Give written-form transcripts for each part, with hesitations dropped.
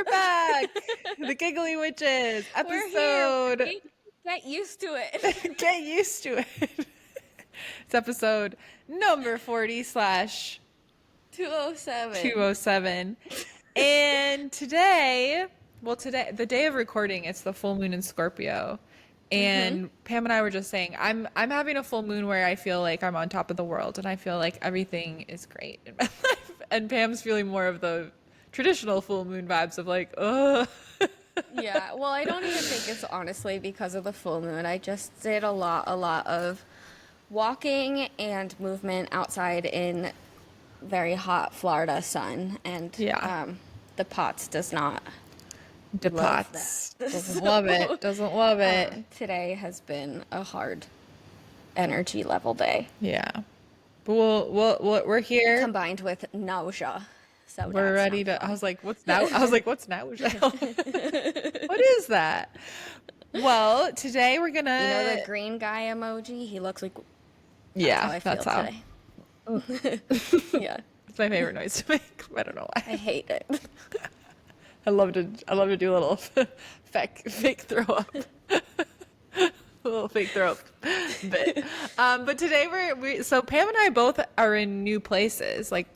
We're back. The Giggly Witches We're here. episode. Get used to it. Get used to it. It's episode number 40 slash 207. 207. And today, the day of recording, it's the full moon in Scorpio. And Pam and I were just saying, I'm having a full moon where I feel like I'm on top of the world and I feel like everything is great in my life. And Pam's feeling more of the traditional full moon vibes of like, ugh. Yeah, well, I don't even think it's honestly because of the full moon. I just did a lot of walking and movement outside in very hot Florida sun, and Yeah. the POTS does not love Depots. that. Doesn't love it. Doesn't love it. Today has been a hard energy level day, Yeah. But we're here. combined with nausea. So We're that's ready not to. I fun. was like, what's now? I was like, what's now? What is that? Well, today we're You know the gonna. green guy emoji? He looks like Yeah, how I that's feel how. today. Yeah, It's my favorite noise to make. I don't know I why. hate it. I love to do a little fake throw up. A little fake throw up bit. But today so Pam and I both are in new places. Like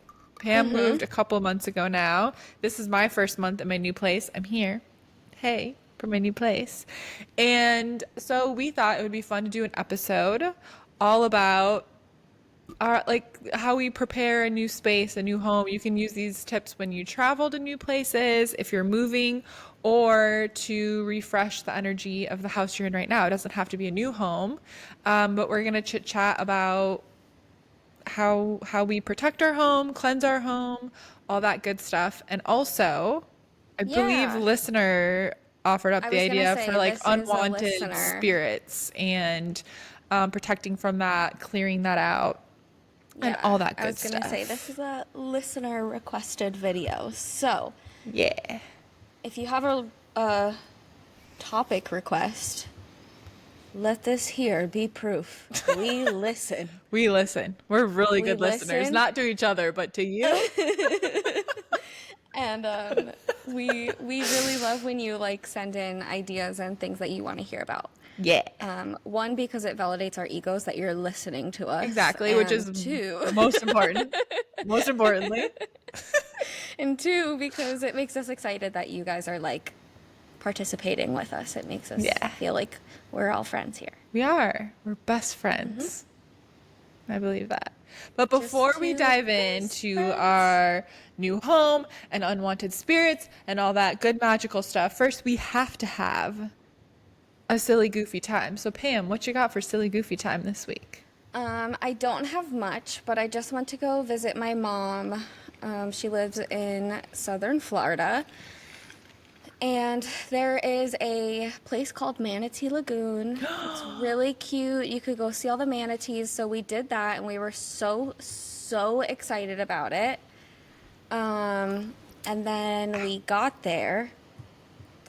Pam moved a couple months ago now. This is my first month in my new place. I'm here. Hey, for my new place. And so we thought it would be fun to do an episode all about our like how we prepare a new space, a new home. You can use these tips when you travel to new places, if you're moving, or to refresh the energy of the house you're in right now. It doesn't have to be a new home, but we're gonna chit chat about how we protect our home, cleanse our home, all that good stuff. And also, I believe Yeah, listener offered up I the was gonna idea for say like this is a unwanted listener. spirits and protecting from that, clearing that out, and Yeah, all that I good was gonna say this stuff. is a listener requested video. So Yeah. if you have a topic request, let this here be proof. We listen. We listen. We're really We good listeners, listen. not to each other, but to you. And we really love when you like send in ideas and things that you want to hear about. Yeah. One, because it validates our egos that you're listening to us, Exactly, which is and two, most important. Most importantly. because it makes us excited that you guys are like participating with us. It makes us Yeah. feel like we're all friends here. We are. We're best friends. I believe that. But before Just we two dive best into friends. our new home and unwanted spirits and all that good magical stuff, first we have to have a silly goofy time. So Pam, what you got for silly goofy time this week? I don't have much, but I just went to go visit my mom. She lives in southern Florida. And there is a place called Manatee Lagoon. It's really cute. You could go see all the manatees. So we did that, and we were so excited about it. And then we got there,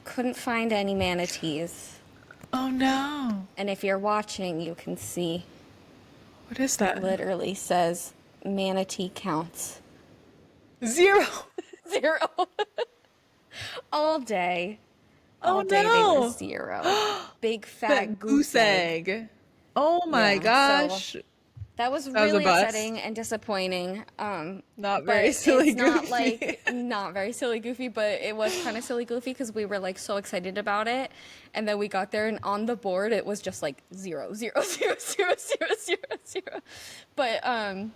couldn't find any manatees. Oh no. And if you're watching, you can see What is that? literally says manatee counts. Zero. 0. All day. Oh All day they no. were 0. Big fat That goose egg. egg. Oh my Yeah, gosh. that was That was a really bust. upsetting and disappointing. Not very But silly it's not goofy. like not very silly goofy, but it was kind of silly goofy because we were like so excited about it, and then we got there and on the board it was just like 0, 0, 0, 0, 0, 0, 0. But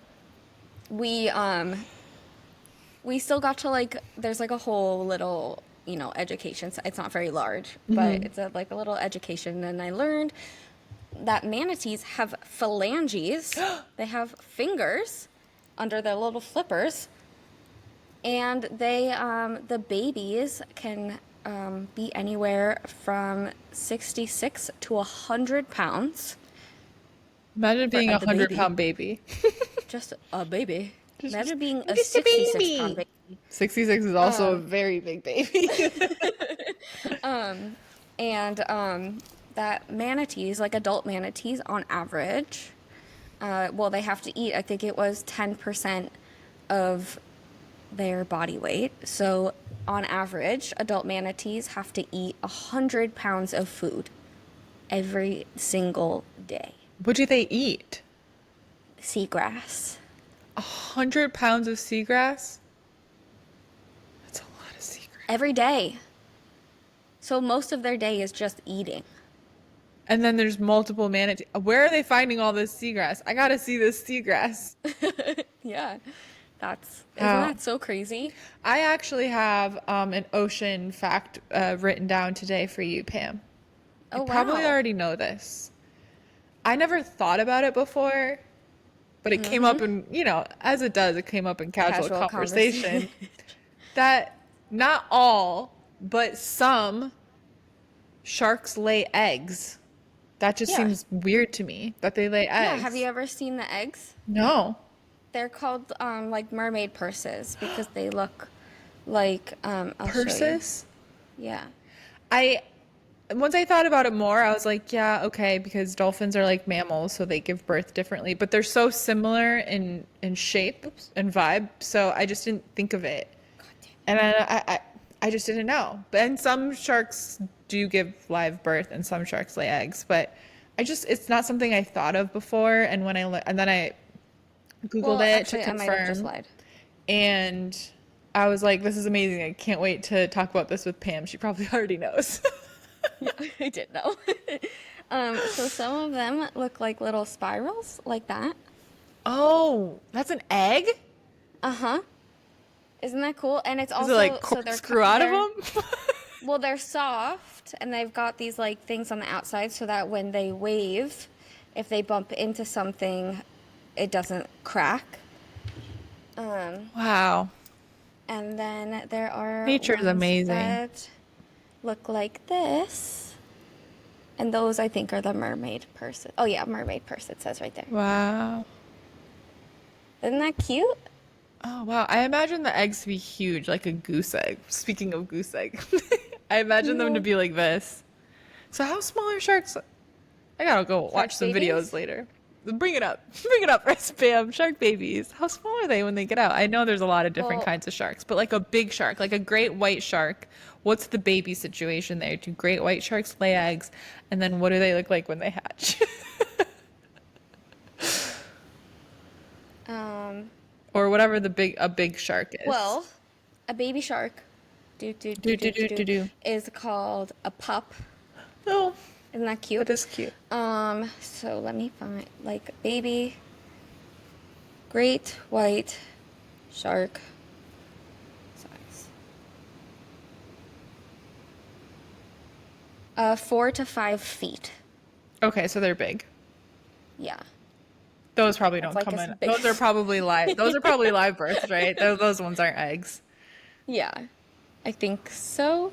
we still got to like there's like a whole little education. It's not very large, but it's like a little education, and I learned that manatees have phalanges. They have fingers under their little flippers, and they the babies can be anywhere from 66 to 100 pounds Imagine for being a the 100-pound baby. just a baby. Imagine being a Just a 66-pound baby. baby. 66 is also a very big baby. And that manatees, like adult manatees on average, well, they have to eat, I think it was 10% of their body weight. So on average, adult manatees have to eat 100 pounds of food every single day. What do they eat? Seagrass. 100 pounds of seagrass? That's a lot of seagrass. Every day. So most of their day is just eating. And then there's multiple manatees. Where are they finding all this seagrass? I gotta see this seagrass. Yeah. Isn't Wow. that so crazy? I actually have an ocean fact written down today for you, Pam. Oh, You probably wow. already know this. I never thought about it before, but it came up in, as it does, it came up in casual Casual conversation conversation. that not all, but some sharks lay eggs. That just Yeah. seems weird to me that they lay Yeah, eggs. have you ever seen the eggs? No. They're called like mermaid purses because they look like I'll show you. Purses? Yeah. I Once I thought about it more, I was like, yeah, okay, because dolphins are like mammals, so they give birth differently, but they're so similar in shape and vibe, so I just didn't think of it. God damn. And I just didn't know. But and some sharks do give live birth and some sharks lay eggs, but it's not something I thought of before, and and then I Googled Well, it to actually, I might have just confirm, lied. and I was like, this is amazing. I can't wait to talk about this with Pam. She probably already knows. Yeah, I did know. So some of them look like little spirals, like that. Oh, that's an egg? Uh-huh. Isn't that cool? And it's Is also it like so they're corkscrew out of they're them? well, they're soft and they've got these like things on the outside so that when they wave, if they bump into something, it doesn't crack. Wow. And then there are Nature is ones amazing. that look like this. And those I think are the mermaid purse. Oh yeah, mermaid purse it says right there. Wow. Isn't that cute? Oh, wow. I imagine the eggs to be huge, like a goose egg. Speaking of goose egg, I imagine them to Yeah. be like this. So how small are sharks? I gotta go watch Shark some babies? videos later. Bring it up. Bring it up, Spam. Shark babies. How small are they when they get out? I know there's a lot of different Well, kinds of sharks, but like a big shark, like a great white shark, what's the baby situation there? Do great white sharks lay eggs? And then what do they look like when they hatch? um, Or whatever a big shark is. well, a baby shark Do do do do do. is called a pup. Oh, Isn't that cute? that is cute. So let me find like baby great white shark size. 4 to 5 feet. Okay, so they're big. Yeah. Those probably That's don't like come as in. big. Those are probably live. Those are probably live births, right? Those ones aren't eggs. Yeah. I think so.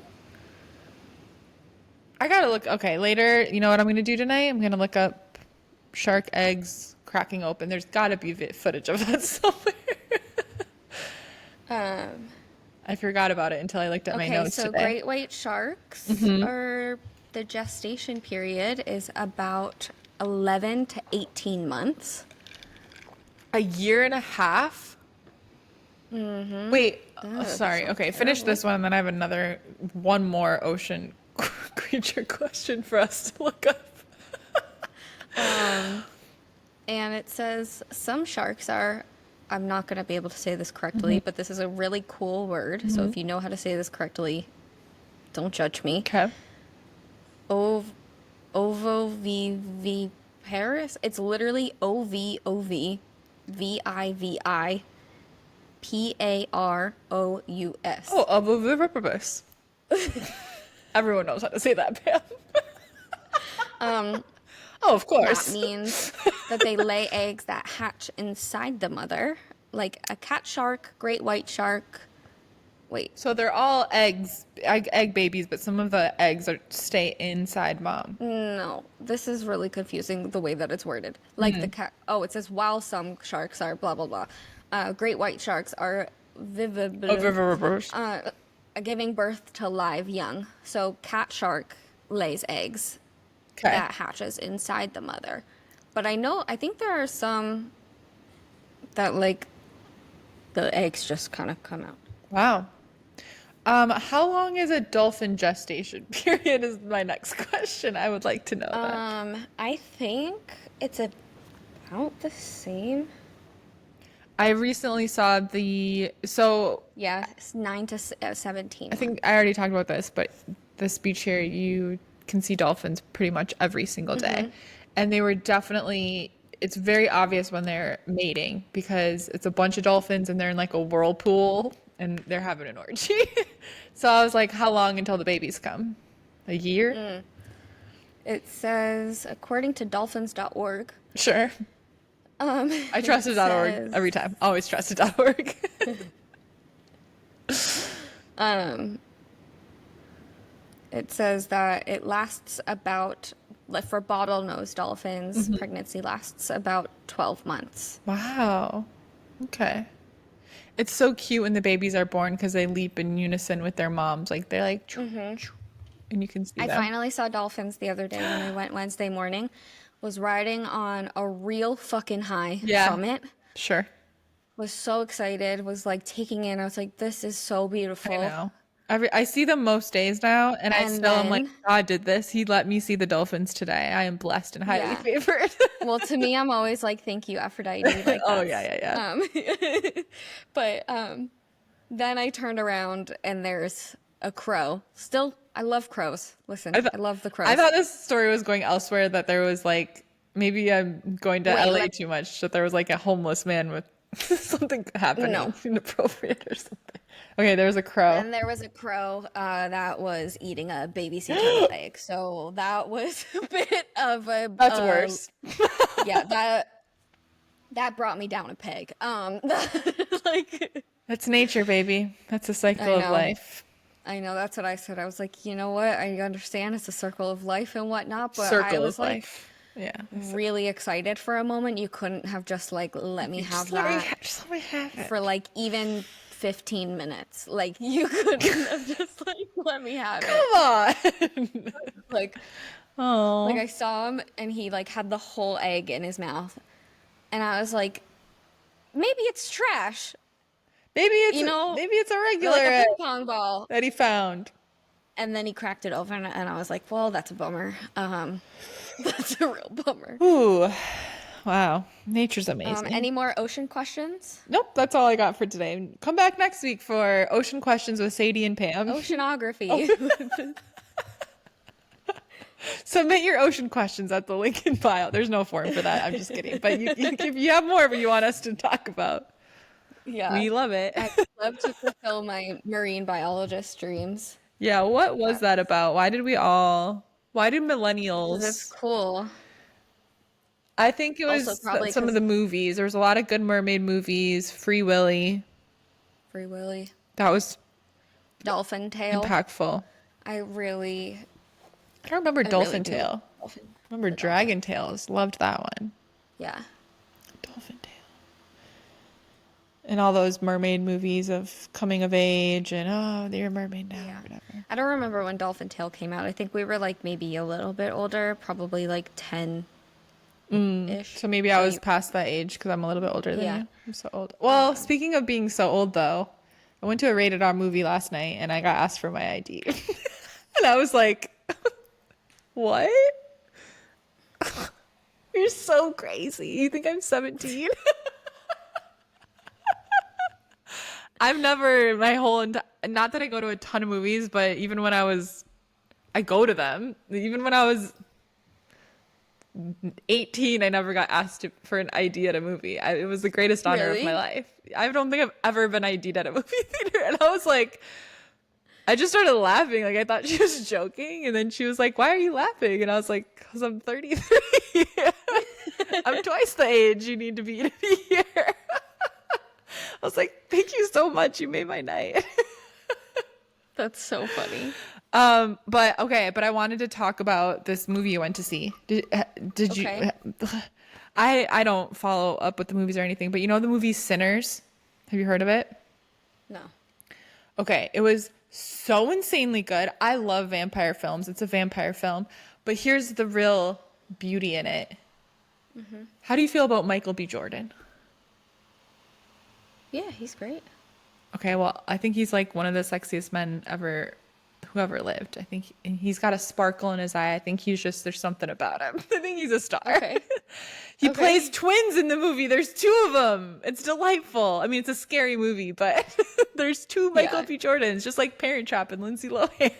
I gotta look. Okay, later, you know what I'm gonna do tonight? I'm gonna look up shark eggs cracking open. There's gotta be footage of that somewhere. Um, I forgot about it until I looked at my okay, notes so today. great white sharks are the gestation period is about 11 to 18 months. A year and a half? Mm-hmm. Wait, Ugh, sorry. so Okay, finish terrible. this one, and then I have one more ocean creature question for us to look up. And it says some sharks are, I'm not going to be able to say this correctly, but this is a really cool word. So if you know how to say this correctly, don't judge me. Okay. Ovoviviparous. It's literally Ovoviviparous. Oh, oviviparous. Everyone knows how to say that, Pam. Oh, of That course. means that they lay eggs that hatch inside the mother, like a cat shark, great white shark. Wait, So they're all egg babies, but some of the eggs stay inside mom. no, this is really confusing the way that it's worded. Like the cat. Oh, it says while some sharks are blah blah blah. Great white sharks are Oviviparous. giving birth to live young. So cat shark lays eggs Okay. that hatches inside the mother. But I think there are some that like the eggs just kind of come out. Wow. How long is a dolphin gestation period is my next question. I would like to know that. I think it's about the same. I recently saw so Yeah, it's 17 I think months. I already talked about this, but this beach here, you can see dolphins pretty much every single day. And they were definitely, it's very obvious when they're mating because it's a bunch of dolphins and they're in like a whirlpool and they're having an orgy. So I was like, how long until the babies come? A year? It says, according to dolphins.org, Sure. I it trusted .org says, every time. Always trusted .org. um, it says that it lasts about, like for bottlenose dolphins, pregnancy lasts about 12 months. Wow. Okay. It's so cute when the babies are born because they leap in unison with their moms. Like they're like, choo, choo, and you can see I them. finally saw dolphins the other day when I went Wednesday morning. Was riding on a real fucking high Yeah, from it. sure. Was so excited. Was like taking in. I was like, this is so I beautiful. know. I see them most days now, and I And still am like, then, God did this. He let me see the dolphins today. I am blessed and highly yeah. favored. Well, to me, I'm always like, thank you, Aphrodite. Like Oh that's, yeah, yeah, but then I turned around and there's a crow. Still, I love crows. Listen, yeah. I love the I crows. thought this story was going elsewhere. That there was like maybe I'm going to Wait, LA too much. That there was like a homeless man with something no. happening inappropriate or something. Okay, there was a crow. Then there was a crow that was eating a baby sea turtle egg. So that was a bit of a That's worse. yeah, that brought me down a peg. Like That's nature, baby. That's a cycle I of know. life. I know that's what I said. I was like, you know what? I understand it's a circle of life and whatnot, but I Circle was of like life. Yeah. really excited for a moment. You couldn't have just like let me have that Just let me have it. for like even 15 minutes. Like you couldn't have just like let me have it. Come on. Like Oh, I saw him and he like had the whole egg in his mouth. And I was like, maybe it's trash, you know, maybe it's a regular like a egg ping pong ball. that he found. And then he cracked it open and I was like, well, that's a bummer. That's a real bummer. Ooh, wow. Nature's amazing. Any more ocean questions? Nope, that's all I got for today. Come back next week for Ocean Questions with Sadie and Pam. Oceanography. Submit your ocean questions at the link in bio. There's no form for that. I'm just kidding. But if you have more you want us to talk about, Yeah. we love it. I'd love to fulfill my marine biologist dreams. Yeah, what was that about? Why did 'Cause it's millennials? cool. I think it Also, was probably some of because the movies. There was a lot of good mermaid movies, Free Willy. Free Willy. That was Dolphin Tail. impactful. I really, I don't remember I really Dolphin do love Tale. Dolphin. I remember The dolphin. Dragon Tales. Loved that one. Yeah. Dolphin Tale. And all those mermaid movies of coming of age and oh, they're a mermaid now, Yeah. or whatever. I don't remember when Dolphin Tale came out. I think we were like maybe a little bit older, probably like 10-ish. So maybe I So was you, past that age because I'm a little bit older than yeah. you. I'm so old. Well, speaking of being so old though, I went to a rated R movie last night and I got asked for my ID. And I was like, what? You're so crazy. You think I'm 17? I've never, not that I go to a ton of movies, but even when I go to them. Even when I was 18, I never got asked for an ID at a movie. It was the greatest honor of my Really? life. I don't think I've ever been ID'd at a movie theater. And I was like, I just started laughing. Like I thought she was joking. And then she was like, why are you laughing? And I was like, because I'm 33. I'm twice the age you need to be here. I was like, thank you so much. You made my night. That's so funny. But okay, but I wanted to talk about this movie you went to see. Did you? Okay. I don't follow up with the movies or anything, but you know the movie Sinners? Have you heard of it? No. Okay, it was so insanely good. I love vampire films. It's a vampire film, but here's the real beauty in it. How do you feel about Michael B. Jordan? Yeah, he's great. Okay, well, I think he's like one of the sexiest men ever, who ever lived. I think he's got a sparkle in his eye. I think he's just, there's something about him. I think he's a star. Okay. He plays Okay. twins in the movie. There's two of them. It's delightful. I mean, it's a scary movie, but there's two Michael Yeah. B. Jordans, just like Parent Trap and Lindsay Lohan.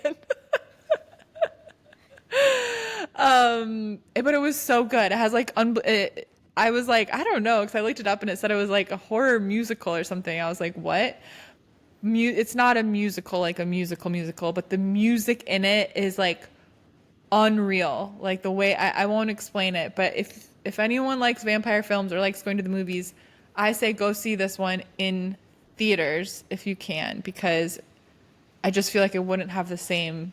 But it was so good. It has like I was like, I don't know, because I looked it up and it said it was like a horror musical or something. I was like, what? It's not a musical, like a musical, but the music in it is like unreal. Like the way I won't explain it, but if anyone likes vampire films or likes going to the movies, I say go see this one in theaters if you can, because I just feel like it wouldn't have the same.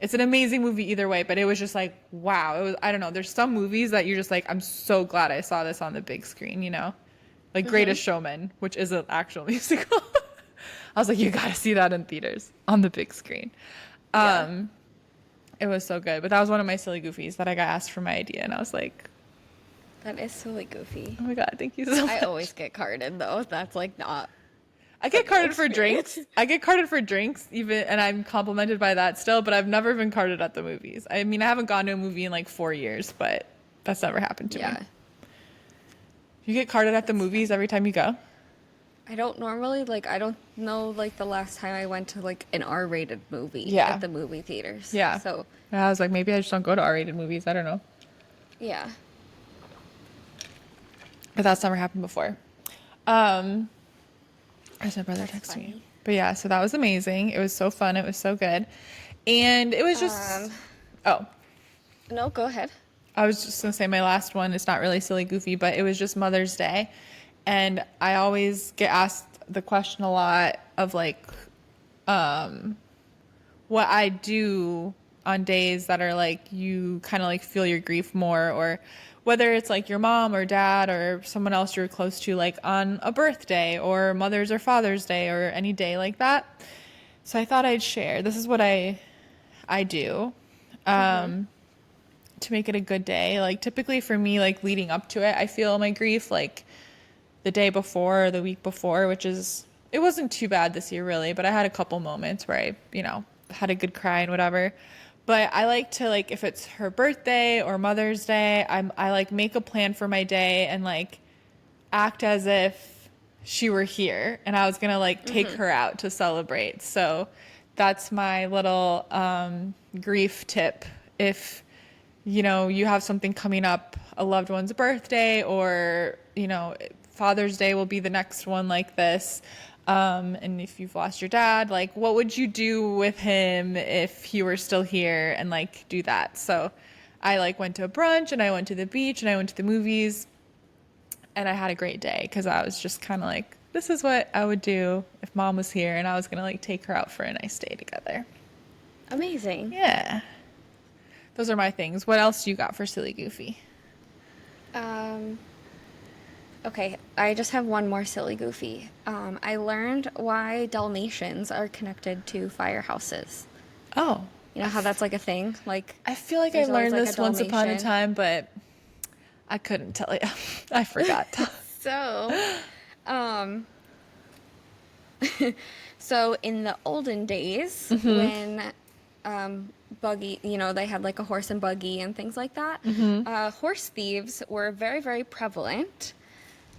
It's an amazing movie either way, but it was just like, wow. It was, I don't know. There's some movies that you're just like, I'm so glad I saw this on the big screen, you know? Like Greatest Showman, which is an actual musical. I was like, you gotta see that in theaters on the big screen. Yeah. It was so good. But that was one of my silly goofies that I got asked for my idea, and I was like, That is silly goofy. oh my god, thank you so I much. always get carded though. That's like not. I get a good carded for experience. drinks. I get carded for drinks, even, and I'm complimented by that still. But I've never been carded at the movies. I mean, I haven't gone to a movie in like 4 years, but that's never happened to me. Yeah. You get carded at the movies every time you go? I don't normally like. I don't know like the last time I went to like an R-rated movie Yeah. at the movie theaters. Yeah. So And I was like, maybe I just don't go to R-rated movies. I don't know. yeah. But that's never happened before. As my brother That's texted me. funny. But yeah, so that was amazing. It was so fun. It was so good. And it was just, oh, No, go ahead. I was just going to say my last one. It's not really silly goofy, but it was just Mother's Day. And I always get asked the question a lot of like, what I do on days that are like, you kind of like feel your grief more, or whether it's like your mom or dad or someone else you're close to, like on a birthday or Mother's or Father's Day or any day like that. So I thought I'd share. This is what I do. To make it a good day. Like typically for me, like leading up to it, I feel my grief like the day before or the week before, which is, it wasn't too bad this year really, but I had a couple moments where I, had a good cry and whatever. But I like to, like, if it's her birthday or Mother's Day, I like make a plan for my day and like act as if she were here and I was gonna like take her out to celebrate. So that's my little grief tip. If you have something coming up, a loved one's birthday, or Father's Day will be the next one like this. And if you've lost your dad, like what would you do with him if he were still here, and like do that. So I like went to a brunch and I went to the beach and I went to the movies and I had a great day because I was just kind of like, this is what I would do if mom was here and I was going to like take her out for a nice day together. Amazing. Yeah. Those are my things. What else you got for silly goofy? Okay, I just have one more silly goofy. I learned why Dalmatians are connected to firehouses. Oh, You know how that's like a thing? Like I feel like I there's always, learned like, this a once upon a Dalmatian. time, but I couldn't tell you. I forgot. So, so in the olden days, when buggy, they had like a horse and buggy and things like that, horse thieves were very, very prevalent.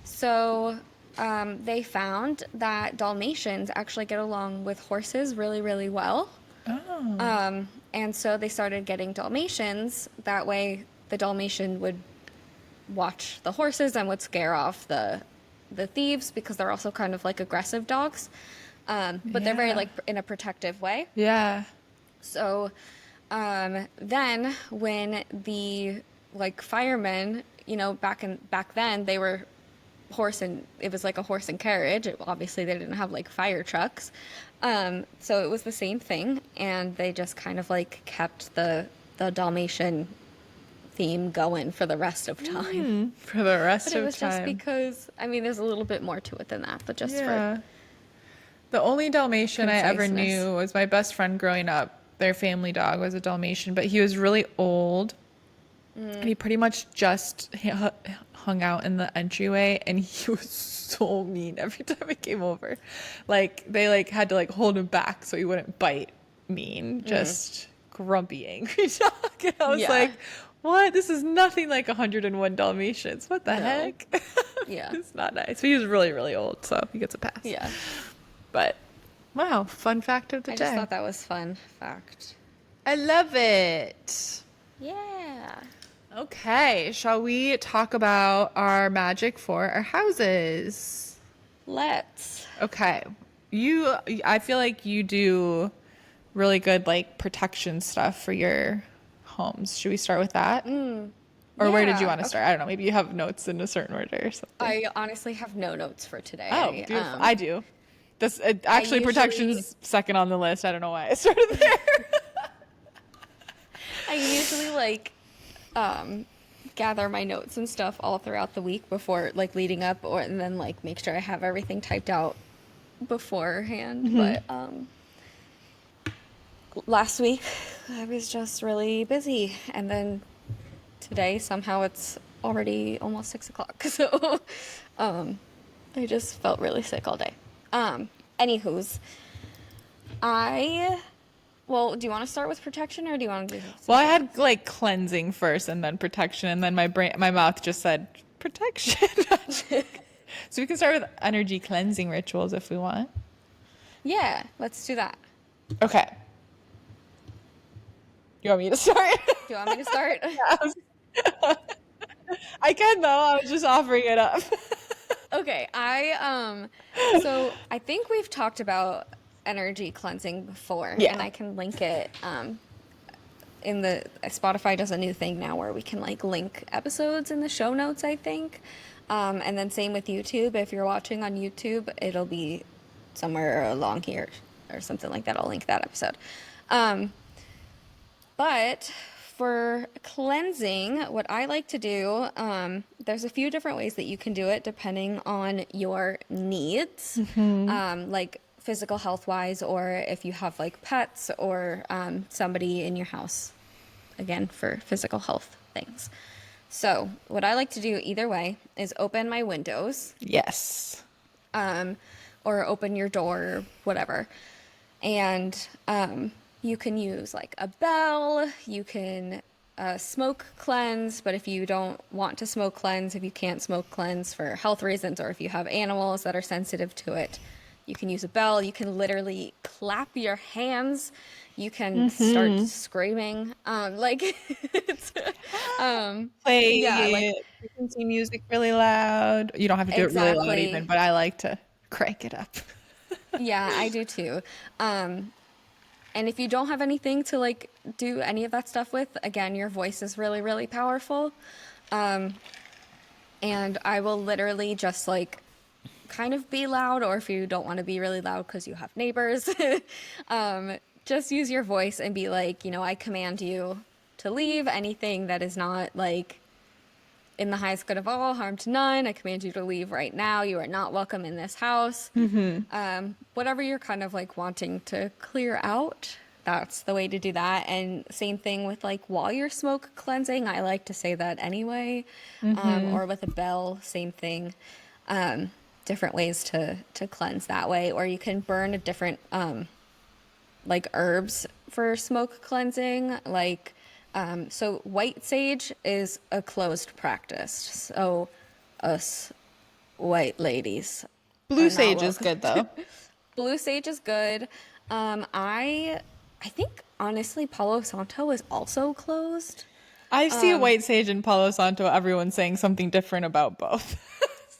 So they found that Dalmatians actually get along with horses really, really well. Oh. And so they started getting Dalmatians. That way the Dalmatian would watch the horses and would scare off the thieves, because they're also kind of like aggressive dogs. But they're very Yeah. like in a protective way. Yeah. So then when the like firemen, back then they were it was like a horse and carriage. Obviously they didn't have like fire trucks. So it was the same thing, and they just kind of like kept the Dalmatian theme going for the rest of time. For the rest But it of was just time. because, there's a little bit more to it than that, but just Yeah. for The only Dalmatian I ever conciseness. knew was my best friend growing up. Their family dog was a Dalmatian, but he was really old. And he pretty much just hung out in the entryway, and he was so mean every time I came over. Like they like had to like hold him back so he wouldn't bite. Mean, just grumpy, angry dog. And I was Yeah. like, what? This is nothing like 101 Dalmatians. What the No. heck? Yeah. It's not nice. But he was really, really old, so he gets a pass. Yeah. But wow, fun fact of the I day. just thought that was fun fact. I love it. Yeah. Okay, shall we talk about our magic for our houses? Let's. Okay. I feel like you do really good like protection stuff for your homes. Should we start with that? Or where did you want to start? I don't know. Maybe you have notes in a certain order or something. I honestly have no notes for today. Oh, beautiful. I do. This actually protection's second on the list. I don't know why I started there. I usually like gather my notes and stuff all throughout the week before like leading up, and then like make sure I have everything typed out beforehand. But last week I was just really busy, and then today somehow it's already almost 6 o'clock. So I just felt really sick all day. Anywho's, well, do you want to start with protection, or do you want to do? Well, I had like cleansing first and then protection, and then my mouth just said protection. So we can start with energy cleansing rituals if we want. Yeah, let's do that. Okay. You want me to start? Do you want me to start? I can though. I was just offering it up. Okay, so I think we've talked about energy cleansing before, Yeah. and I can link it in the Spotify does a new thing now where we can like link episodes in the show notes, I think. And then same with YouTube. If you're watching on YouTube, it'll be somewhere along here or something like that. I'll link that episode. But for cleansing, what I like to do, there's a few different ways that you can do it depending on your needs, like physical health wise, or if you have like pets or somebody in your house, again, for physical health things. So what I like to do either way is open my windows. Yes. Or open your door, whatever. And you can use like a bell, you can smoke cleanse, but if you don't want to smoke cleanse, if you can't smoke cleanse for health reasons, or if you have animals that are sensitive to it, you can use a bell. You can literally clap your hands. You can start screaming. It's, Play yeah, like frequency music really loud. You don't have to do it really loud Exactly. even, but I like to crank it up. yeah, I do too. And if you don't have anything to like do any of that stuff with, again, your voice is really, really powerful. And I will literally just like kind of be loud, or if you don't want to be really loud because you have neighbors, just use your voice and be like, I command you to leave anything that is not like in the highest good of all, harm to none. I command you to leave right now. You are not welcome in this house. Whatever you're kind of like wanting to clear out, that's the way to do that. And same thing with like while you're smoke cleansing, I like to say that anyway. Or with a bell, same thing. Different ways to cleanse that way. Or you can burn a different like herbs for smoke cleansing, like so white sage is a closed practice, so us white ladies Blue sage is good though. blue sage is good. I think honestly Palo Santo is also closed. I see a white sage and Palo Santo, everyone's saying something different about both.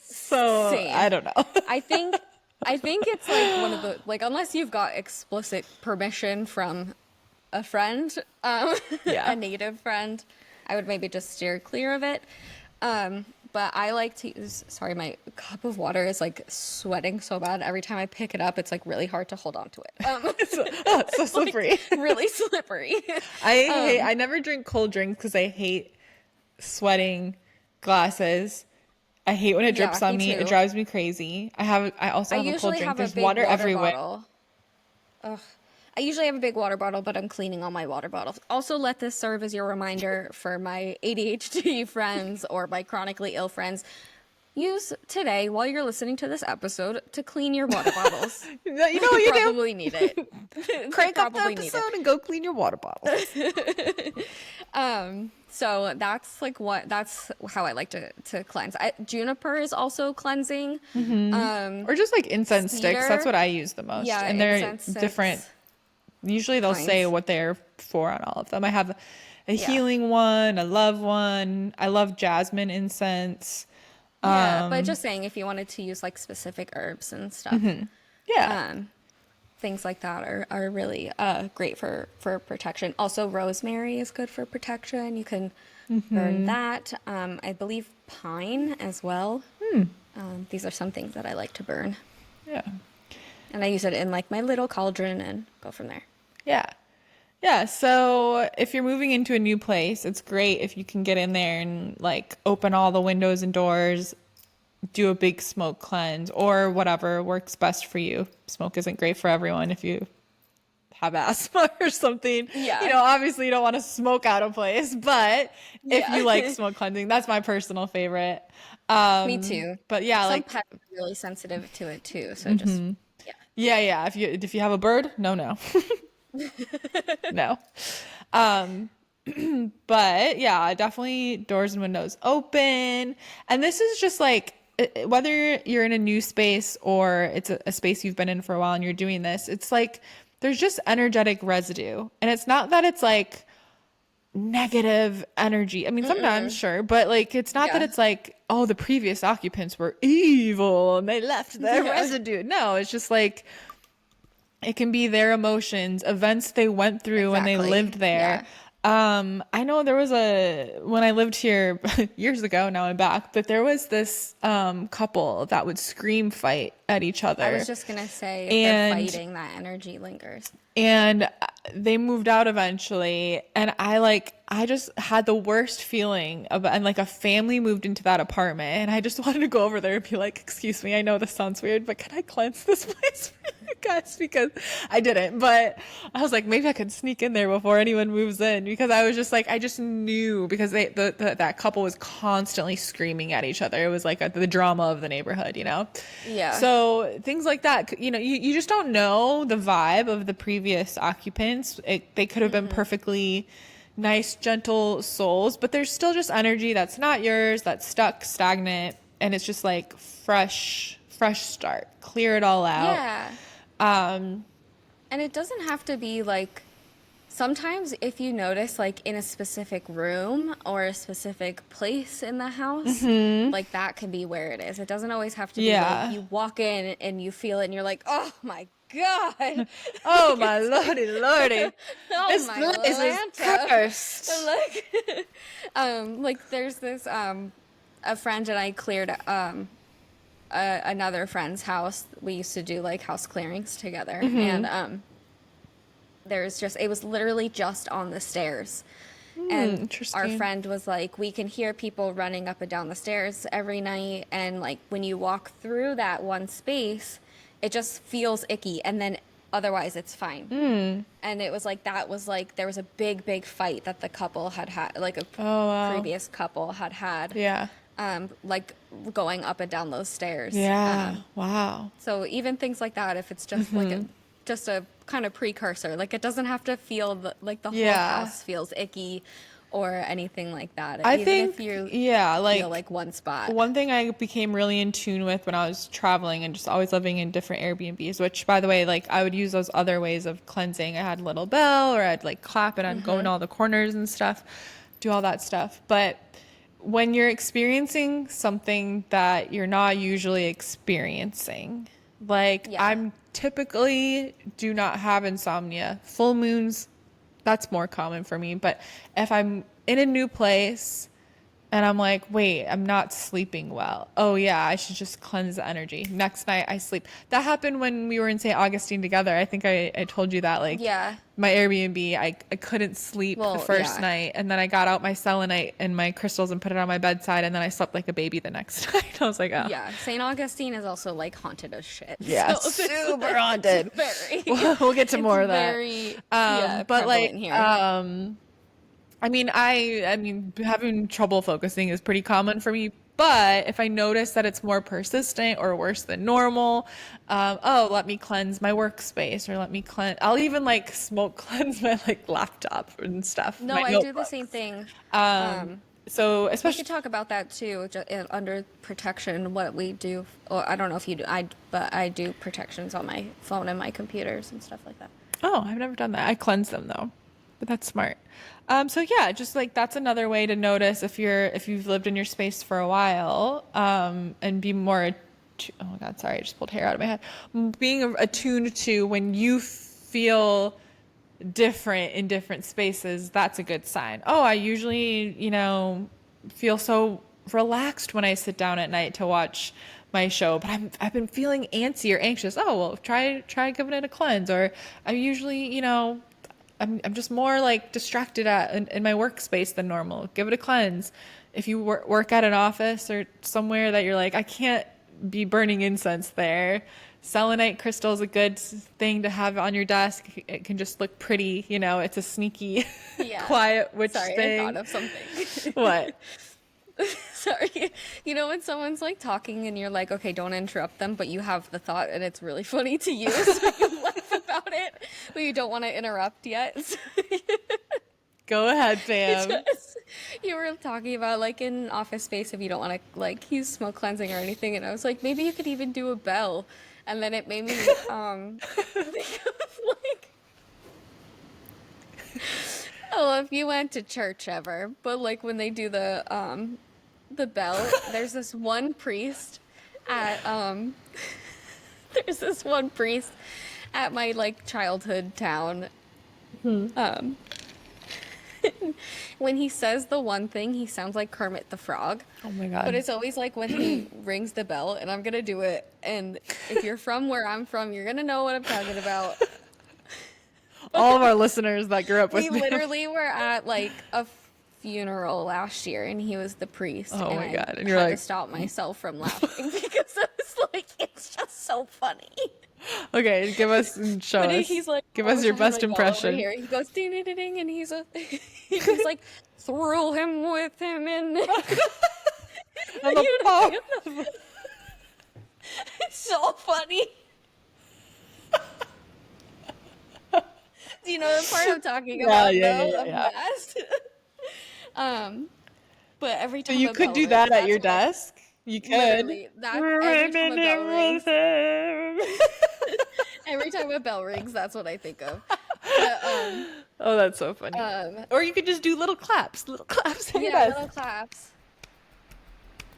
So Same. I don't know. I think it's like one of the, like, unless you've got explicit permission from a friend, Yeah. a native friend, I would maybe just steer clear of it. But I like to use, sorry, my cup of water is like sweating so bad. Every time I pick it up, it's like really hard to hold on to it. It's so slippery. Really slippery. I never drink cold drinks because I hate sweating glasses. I hate when it drips Yeah, on me me. It too. drives me crazy. I also I have a cold usually drink. have a There's big water water everywhere. bottle. Ugh. I usually have a big water bottle, but I'm cleaning all my water bottles. Also, let this serve as your reminder for my ADHD friends or my chronically ill friends. Use today, while you're listening to this episode, to clean your water bottles. You know what you Probably need it. Crank up the Probably need episode and go clean your water bottle. So that's how I like to cleanse. Juniper is also cleansing. Or just like incense sticks. cedar. That's what I use the most. Yeah, And they're incense sticks. different. Usually they'll Kinds. say what they're for on all of them. I have a healing one, a love one. I love jasmine incense. Yeah, but just saying, if you wanted to use like specific herbs and stuff, Yeah. things like that are really great for protection. Also, rosemary is good for protection. You can burn that. I believe pine as well. These are some things that I like to burn. Yeah. And I use it in like my little cauldron and go from there. Yeah. Yeah. So if you're moving into a new place, it's great if you can get in there and like open all the windows and doors, do a big smoke cleanse or whatever works best for you. Smoke isn't great for everyone if you have asthma or something. Yeah. You know, obviously you don't want to smoke out of place, but if you like smoke cleansing, that's my personal favorite. Me too. But yeah, Some like pets are really sensitive to it too. So just yeah. If you have a bird, no. No. But yeah, definitely doors and windows open. And this is just like, whether you're in a new space or it's a space you've been in for a while and you're doing this, it's like, there's just energetic residue. And it's not that it's like negative energy. I mean, sometimes sure, but like, it's not that it's like, oh, the previous occupants were evil and they left their residue. No, it's just like, it can be their emotions, events they went through when they lived there. I know there was when I lived here years ago, now I'm back, but there was this couple that would scream fight at each other. I was just going to say, if they're fighting, that energy lingers. And they moved out eventually. And I just had the worst feeling and like a family moved into that apartment. And I just wanted to go over there and be like, excuse me, I know this sounds weird, but can I cleanse this place for you guys? Because I didn't. But I was like, maybe I could sneak in there before anyone moves in. Because I was just like, I just knew because that couple was constantly screaming at each other. It was like the drama of the neighborhood, you know? Yeah. So things like that, you know, you just don't know the vibe of the previous occupants. They could have been perfectly nice, gentle souls, but there's still just energy that's not yours, that's stuck, stagnant, and it's just like fresh start. Clear it all out. Yeah. And it doesn't have to be like, sometimes if you notice like in a specific room or a specific place in the house, like that can be where it is. It doesn't always have to be like you walk in and you feel it and you're like, oh my God. Oh my lordy. Oh This my place is Lanta. cursed. Like there's this a friend and I cleared another friend's house. We used to do like house clearings together, and it was literally just on the stairs. And our friend was like, we can hear people running up and down the stairs every night, and like when you walk through that one space, it just feels icky, and then otherwise it's fine. And it was like, there was a big fight that the couple had, like a previous couple had. Yeah. Like going up and down those stairs. Yeah. Wow. So even things like that, if it's just like a kind of precursor, like it doesn't have to feel like the whole house feels icky or anything like that. Even if you feel like one spot. One thing I became really in tune with when I was traveling and just always living in different Airbnbs, which by the way, like I would use those other ways of cleansing. I had a little bell or I'd like clap and I'd go in all the corners and stuff, do all that stuff. But when you're experiencing something that you're not usually experiencing, like I'm typically do not have insomnia. Full moons, that's more common for me. But if I'm in a new place And I'm like, wait, I'm not sleeping well. Oh yeah, I should just cleanse the energy. Next night I sleep. That happened when we were in St. Augustine together. I think I told you that, like Yeah. my Airbnb, I couldn't sleep the Well, first yeah. night, and then I got out my selenite and my crystals and put it on my bedside, and then I slept like a baby the next night. I was like, oh. Yeah. St. Augustine is also like haunted as shit. Yeah, So super haunted. very. We'll get to more of that. Very, yeah, But like, prevalent here. I mean, having trouble focusing is pretty common for me. But if I notice that it's more persistent or worse than normal, oh, let me cleanse my workspace, or let me cleanse. I'll even like smoke cleanse my like laptop and stuff. No, my I do the notebooks. same thing. So We especially, could talk about that too, under protection, what we do. Or I don't know if you do, but I do protections on my phone and my computers and stuff like that. oh, I've never done that. I cleanse them though, but that's smart. So yeah, just like that's another way to notice if you've lived in your space for a while, and be more. Oh my God, sorry, I just pulled hair out of my head. Being attuned to when you feel different in different spaces, that's a good sign. Oh, I usually, feel so relaxed when I sit down at night to watch my show, but I've been feeling antsy or anxious. Oh, well, try giving it a cleanse. Or I'm usually, I'm just more like distracted in my workspace than normal. Give it a cleanse. If you work at an office or somewhere that you're like, I can't be burning incense there. Selenite crystal is a good thing to have on your desk. It can just look pretty, it's a sneaky, Yeah. quiet witch Sorry, thing. I thought of something. What? Sorry. You know when someone's like talking and you're like, okay, don't interrupt them, but you have the thought and it's really funny to you, so you laugh about it, but you don't want to interrupt yet. Go ahead, Pam. Just- you were talking about like in office space if you don't want to like use smoke cleansing or anything, and I was like, maybe you could even do a bell, and then it made me think of like, oh, if you went to church ever, but like when they do the bell, there's this one priest at there's this one priest at my like childhood town. When he says the one thing, he sounds like Kermit the Frog. Oh my God. But it's always like when he rings the bell, and I'm gonna do it. And if you're from where I'm from, you're gonna know what I'm talking about. All of our listeners that grew up with We me. literally were at like a funeral last year, and he was the priest. Oh and my God. I And you're had like, to stop myself from laughing because I was like, it's just so funny. Okay, give us and show But us. he's like, Give all us the your time, best like, all over impression. here. He goes ding ding ding ding, and he's like, throw him with him in. On the pole. It's so funny. Do you know the part I'm talking about? Yeah. Though, of math? But every So time you a could bell do rings, that at that's your what I- desk? You could. Literally, every time a bell rings, every time a bell rings, that's what I think of. But, Oh, that's so funny. Or you could just do little claps at your yeah, desk. little claps.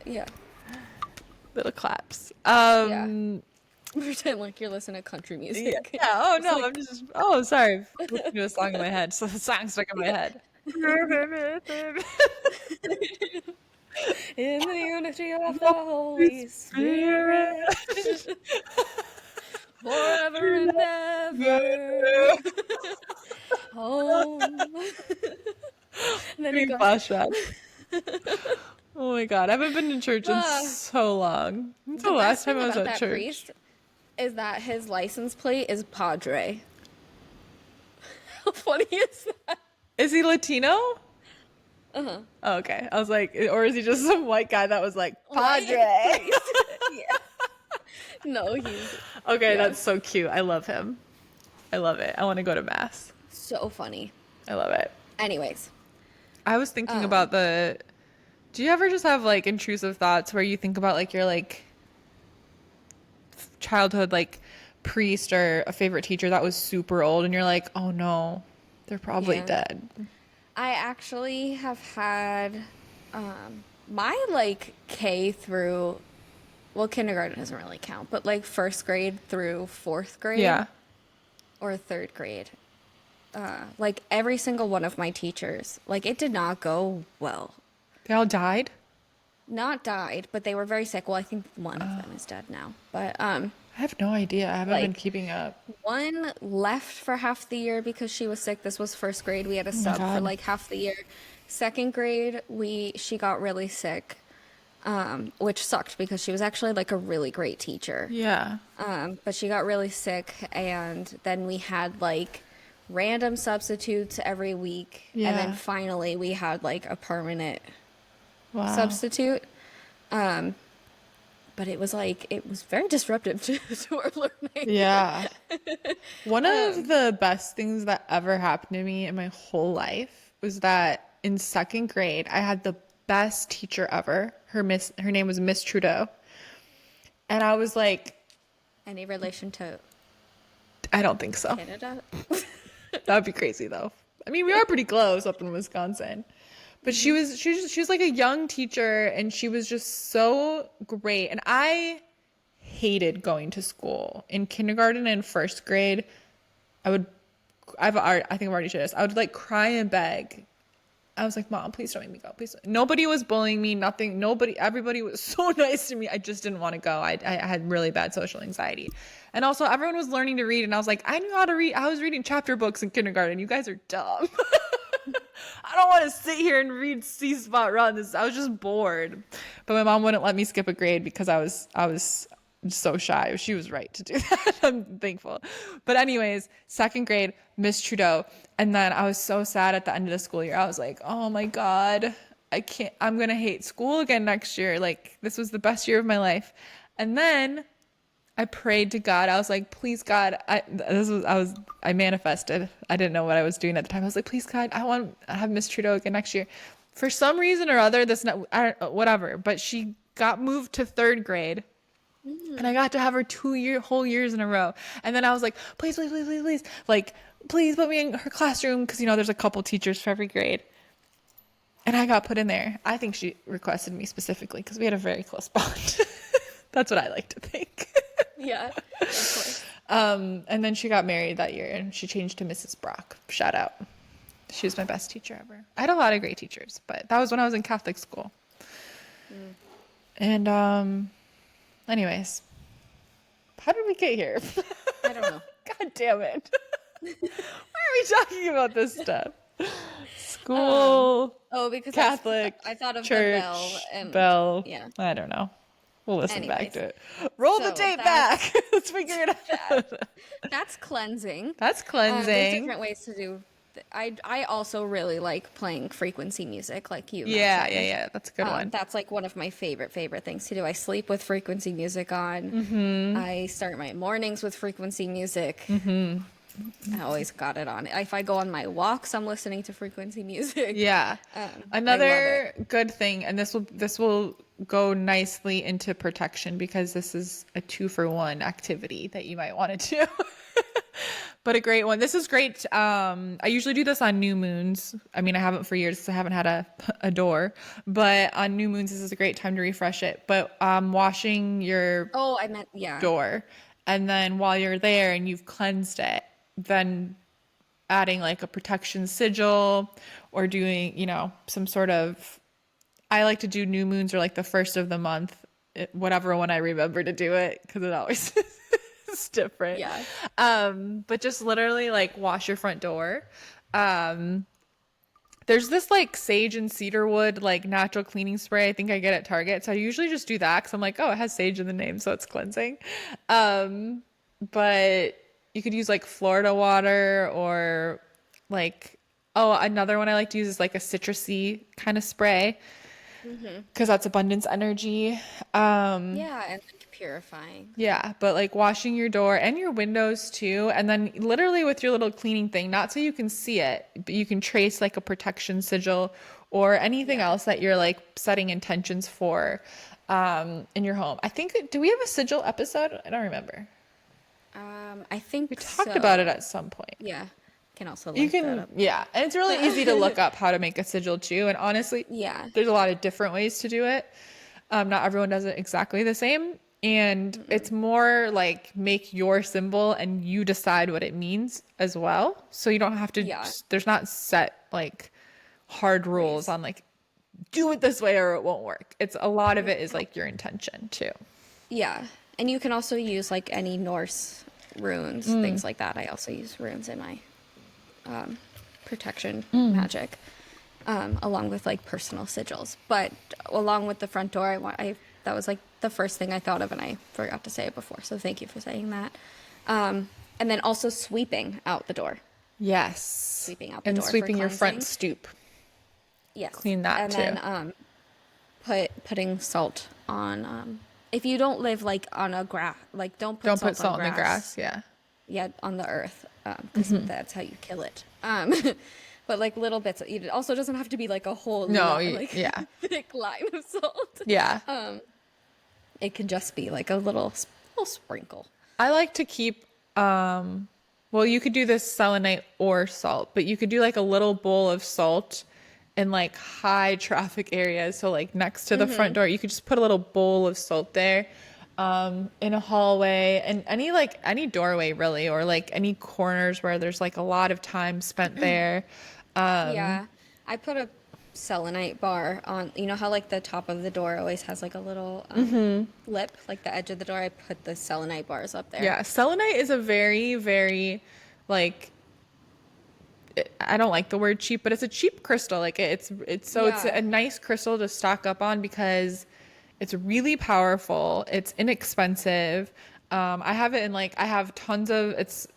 Yeah. Little claps. Pretend like you're listening to country music. Yeah. Oh It's no, like- I'm just. Oh, sorry. I'm listening to a song in my head. So the song stuck in my head. In the unity of the Holy Spirit, forever and ever. Home. And then it goes, Flashback. Oh my God, I haven't been to church in so long. When's the last best thing time I was about at that church? priest is that his license plate is Padre. How funny is that? Is he Latino? Oh, okay. I was like, or is he just some white guy that was like, Padre? Yeah. No, he's Okay, that's so cute. I love him. I love it. I want to go to mass. so funny. I love it. Anyways, I was thinking about do you ever just have like intrusive thoughts where you think about like your like childhood like priest or a favorite teacher that was super old and you're like, oh no, they're probably Yeah. dead. I actually have had my like K through, well, kindergarten doesn't really count, but like first grade through fourth grade. Yeah. Or third grade. Like every single one of my teachers, like it did not go well. They all died? Not died, but they were very sick. Well, I think one of them is dead now. But I have no idea. I haven't been like keeping up. one left for half the year because she was sick. This was first grade. We had a Oh my sub for God. like half the year. Second grade, we she got really sick, which sucked because she was actually like a really great teacher. Yeah. But she got really sick, and then we had like random substitutes every week, and then Yeah. finally we had like a permanent Wow. substitute. But it was like it was very disruptive to our learning. Yeah. One of the best things that ever happened to me in my whole life was that in second grade, I had the best teacher ever. Her name was Miss Trudeau. And I was like, Any relation to I don't think so. Canada? That would be crazy though. I mean, we are pretty close up in Wisconsin. But she was like a young teacher and she was just so great. And I hated going to school. In kindergarten and first grade, I would I think I've already shared this. I would like cry and beg. I was like, Mom, please don't make me go. Please don't. Nobody was bullying me, nothing, nobody, everybody was so nice to me. I just didn't want to go. I had really bad social anxiety. And also everyone was learning to read and I was like, I knew how to read. I was reading chapter books in kindergarten. You guys are dumb. I don't want to sit here and read C Spot Run. I was just bored. But my mom wouldn't let me skip a grade because I was so shy. She was right to do that. I'm thankful. But anyways, second grade, Miss Trudeau. And then I was so sad at the end of the school year. I was like, oh my God, I'm going to hate school again next year. Like this was the best year of my life. And then I prayed to God. I was like, please God, I manifested. I didn't know what I was doing at the time. I was like, please God, I want to have Miss Trudeau again next year. For some reason or other, I don't whatever, but she got moved to third grade. And I got to have her whole years in a row. And then I was like, please, please, please, please, please. Like, please put me in her classroom. Cause there's a couple teachers for every grade. And I got put in there. I think she requested me specifically because we had a very close bond. That's what I like to think. Yeah, of course. And then she got married that year and she changed to Mrs. Brock. Shout out. She was my best teacher ever. I had a lot of great teachers, but that was when I was in Catholic school. And, anyways, how did we get here? I don't know. God damn it. Why are we talking about this stuff? School, Oh, because Catholic, I thought of church, the bell and bell. yeah. I don't know. We'll listen back Anyways, to it. Roll the so tape back. Let's figure it out. that's cleansing. That's There's cleansing. different ways to do. I also really like playing frequency music, like you Yeah, mentioned. yeah. That's a good one. That's like one of my favorite things to do. I sleep with frequency music on. Mm-hmm. I start my mornings with frequency music. Mm-hmm. I always got it on. If I go on my walks, I'm listening to frequency music. Yeah. I Another love good thing, and this will go nicely into protection because this is a 2-for-1 activity that you might want to do. But a great one. This is great. I usually do this on new moons. I mean, I haven't for years because I haven't had a door. But on new moons, this is a great time to refresh it. But washing your Oh, I meant yeah. door, and then while you're there and you've cleansed it, then adding like a protection sigil or doing, some sort of, I like to do new moons or like the first of the month, whatever one I remember to do it because it always is different. Yeah. But just literally like wash your front door. There's this like sage and cedarwood like natural cleaning spray I think I get at Target. So I usually just do that because I'm like, oh, it has sage in the name, so it's cleansing. But you could use like Florida water or like, oh, another one I like to use is like a citrusy kind of spray because that's abundance energy. Yeah, and like purifying. Yeah, but like washing your door and your windows too. And then literally with your little cleaning thing, not so you can see it, but you can trace like a protection sigil or anything else that you're like setting intentions for in your home. I think, do we have a sigil episode? I don't remember. I think We talked about it at some point. Yeah, can also You link that can, up. yeah. And it's really easy to look up how to make a sigil too. And honestly, Yeah. there's a lot of different ways to do it. Not everyone does it exactly the same. And it's more like make your symbol and you decide what it means as well. So you don't have to, Yeah. there's not set like hard rules on like do it this way or it won't work. It's a lot of it is like your intention too. Yeah. And you can also use like any Norse runes, things like that. I also use runes in my protection magic, along with like personal sigils. But along with the front door, that was like the first thing I thought of, and I forgot to say it before. So thank you for saying that. And then also sweeping out the door. Yes. Sweeping out the and door. sweeping for your front cleansing. stoop. Yes. Clean that too. And then putting salt on. If you don't live like on a grass, like don't put salt in the grass. Yeah. Yeah, on the earth, because that's how you kill it. But like little bits. It also doesn't have to be like a whole thick line of salt. Yeah. It can just be like a little sprinkle. I like to keep, well, you could do this selenite or salt, but you could do like a little bowl of salt in like high traffic areas. So like next to the front door, you could just put a little bowl of salt there, in a hallway and any doorway really, or like any corners where there's like a lot of time spent there. Yeah. I put a selenite bar on, you know how like the top of the door always has like a little lip, like the edge of the door. I put the selenite bars up there. Yeah. Selenite is a very, very like, I don't like the word cheap, but it's a cheap crystal. Like it's a nice crystal to stock up on because it's really powerful. It's inexpensive. I have it in like, I have tons of, it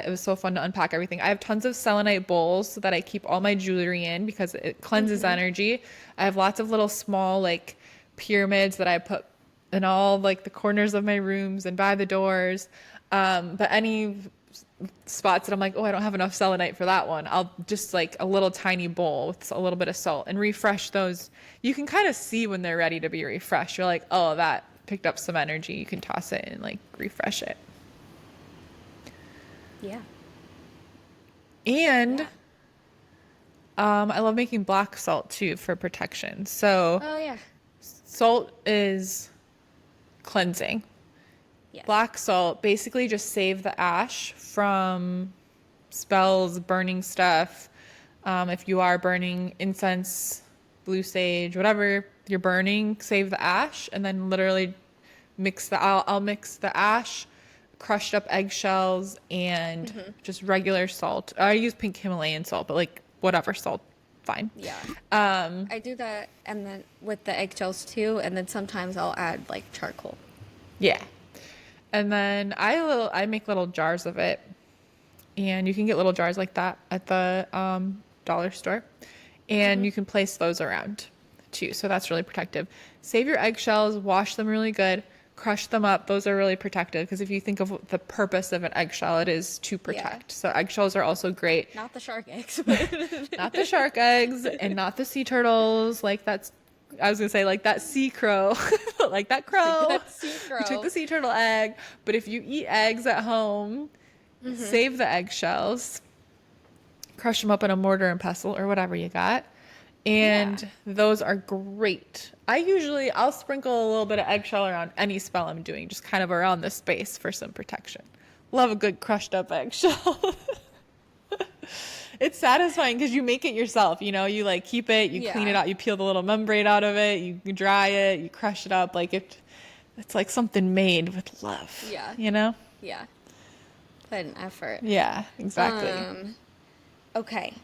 was so fun to unpack everything. I have tons of selenite bowls that I keep all my jewelry in because it cleanses energy. I have lots of little small like pyramids that I put in all like the corners of my rooms and by the doors. But any spots that I'm like, oh, I don't have enough selenite for that one, I'll just like a little tiny bowl with a little bit of salt and refresh those. You can kind of see when they're ready to be refreshed. You're like, oh, that picked up some energy. You can toss it and like refresh it. Yeah. And I love making black salt too for protection. So salt is cleansing. Yes. Black salt basically just save the ash from spells, burning stuff. If you are burning incense, blue sage, whatever you're burning, save the ash and then literally I'll mix the ash, crushed up eggshells, and just regular salt. I use pink Himalayan salt, but like whatever salt, fine. Yeah. I do that, and then with the eggshells too, and then sometimes I'll add like charcoal. Yeah. And then I make little jars of it, and you can get little jars like that at the dollar store, and you can place those around too. So that's really protective. Save your eggshells, wash them really good, crush them up. Those are really protective because if you think of the purpose of an eggshell, it is to protect. Yeah. So eggshells are also great. Not the shark eggs. Not the shark eggs and not the sea turtles. I was gonna say like that sea crow, like that crow. That sea crow. You took the sea turtle egg, but if you eat eggs at home, save the eggshells, crush them up in a mortar and pestle or whatever you got, and those are great. I'll sprinkle a little bit of eggshell around any spell I'm doing, just kind of around the space for some protection. Love a good crushed up eggshell. It's satisfying because you make it yourself, you know, you like keep it, you clean it out, you peel the little membrane out of it, you dry it, you crush it up. Like it's like something made with love. Yeah. You know? Yeah. Put an effort. Yeah, exactly. Okay.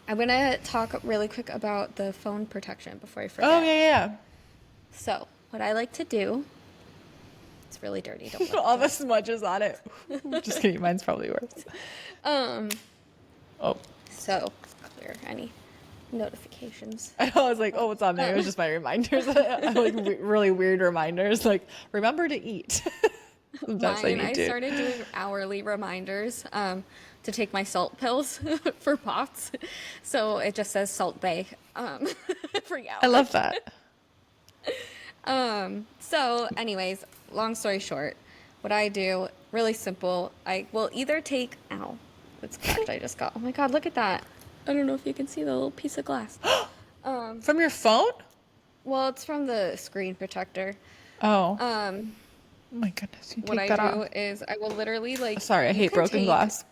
I'm going to talk really quick about the phone protection before I forget. Oh, yeah. So, what I like to do, it's really dirty. Don't all the smudges on it. Just kidding. Mine's probably worse. So, clear any notifications. I was like, oh, what's on there? It was just my reminders. I like really weird reminders. Like, remember to eat. I started doing hourly reminders to take my salt pills for POTS. So it just says Salt Bay for hours. I love that. So anyways, long story short, what I do, really simple. I will either take, ow, it's cracked. I just got, oh my God, look at that. I don't know if you can see the little piece of glass. From your phone? Well, it's from the screen protector. Oh. Oh my goodness, you take that off. What I do is I will literally like. Sorry, I hate broken glass.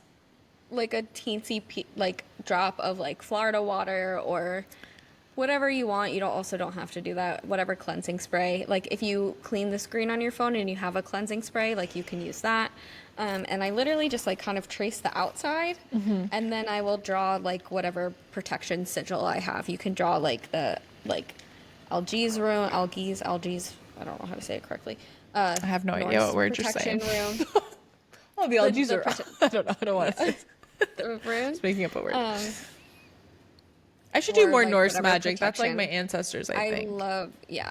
Like a teensy drop of like Florida water or whatever you want. You don't have to do that. Whatever cleansing spray. Like if you clean the screen on your phone and you have a cleansing spray, like you can use that. And I literally just like kind of trace the outside, and then I will draw like whatever protection sigil I have. You can draw like the algaes room, algaes. I don't know how to say it correctly. I have no idea what word you're saying. Room. Oh, the algaes are. I don't know. I don't want to say. The room. Just making up a word. I should do more like Norse whatever magic. That's like protection. my ancestors, I think.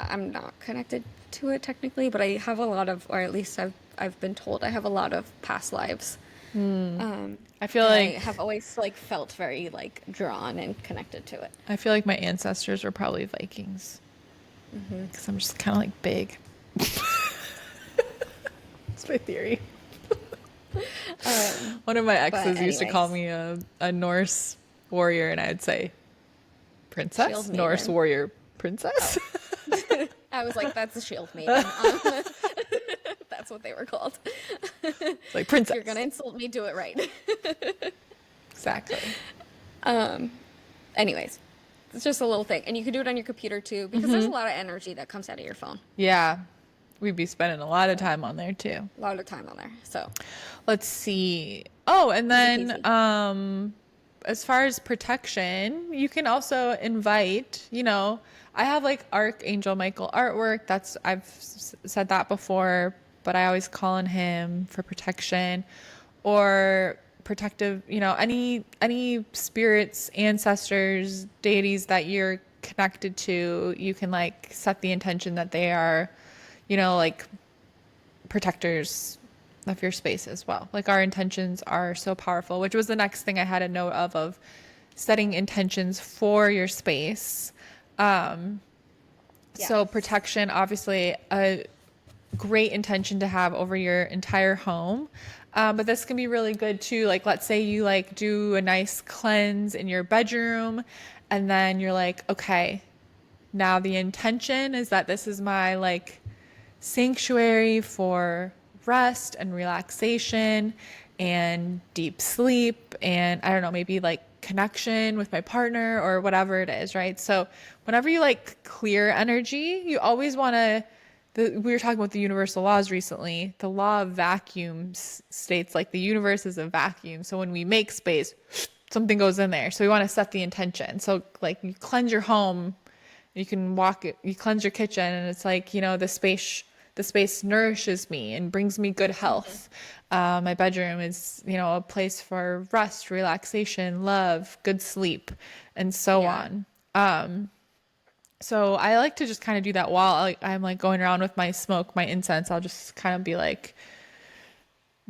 I'm not connected to it technically, but I have a lot of, or at least I've been told I have a lot of past lives. I feel like I have always like felt very like drawn and connected to it. I feel like my ancestors were probably Vikings. Because I'm just kind of like big. That's my theory. One of my exes used to call me a Norse warrior, and I'd say, princess? Shield Norse maiden. warrior princess? Oh. I was like, that's a shield maiden. That's what they were called. It's like, princess. If you're going to insult me, do it right. Exactly. Anyways, it's just a little thing. And you can do it on your computer too, because there's a lot of energy that comes out of your phone. Yeah. We'd be spending a lot of time on there, too. A lot of time on there. So Let's see. Oh, and then Easy. as far as protection, you can also invite, I have like Archangel Michael artwork. I've said that before, but I always call on him for protection or protective, any spirits, ancestors, deities that you're connected to, you can like set the intention that they are, like protectors of your space as well. Like our intentions are so powerful, which was the next thing I had a note of setting intentions for your space. So protection, obviously a great intention to have over your entire home. But this can be really good too. Like, let's say you like do a nice cleanse in your bedroom and then you're like, okay, now the intention is that this is my like sanctuary for rest and relaxation and deep sleep and I don't know, maybe like connection with my partner or whatever it is, right? So whenever you like clear energy, you always want to, we were talking about the universal laws recently. The law of vacuums states like the universe is a vacuum. So when we make space, something goes in there. So we want to set the intention. So like you cleanse your home, you can you cleanse your kitchen and it's like, the space nourishes me and brings me good health. My bedroom is, a place for rest, relaxation, love, good sleep, and so on. So I like to just kind of do that while I'm like going around with my smoke, my incense. I'll just kind of be like,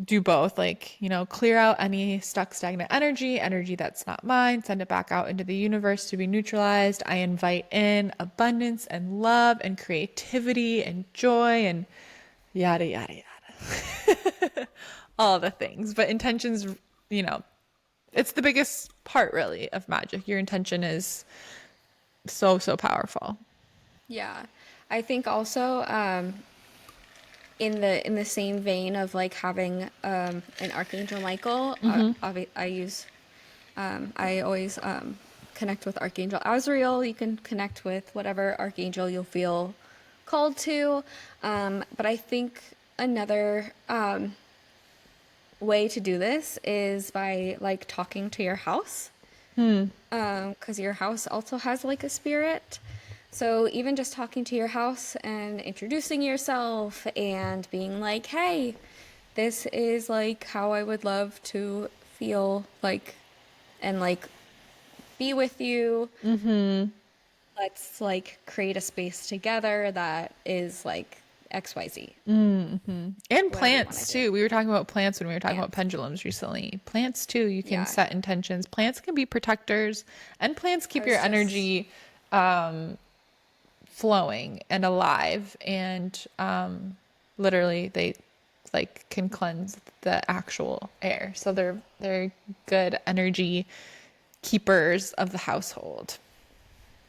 do both, like, clear out any stuck stagnant energy that's not mine, send it back out into the universe to be neutralized. I invite in abundance and love and creativity and joy and yada, yada, yada. All the things. But intentions, it's the biggest part really of magic. Your intention is so, so powerful. Yeah. I think also, in the same vein of like having an Archangel Michael, I always connect with Archangel Azrael. You can connect with whatever Archangel you'll feel called to. But I think another way to do this is by like talking to your house. 'Cause your house also has like a spirit. So even just talking to your house and introducing yourself and being like, hey, this is like how I would love to feel like and like be with you. Let's like create a space together that is like XYZ. And plants too. We were talking about plants when we were talking about Plants. pendulums recently. Plants too. You can Yeah. set intentions. Plants can be protectors and plants keep was your just- energy flowing and alive and literally they like can cleanse the actual air. So they're good energy keepers of the household.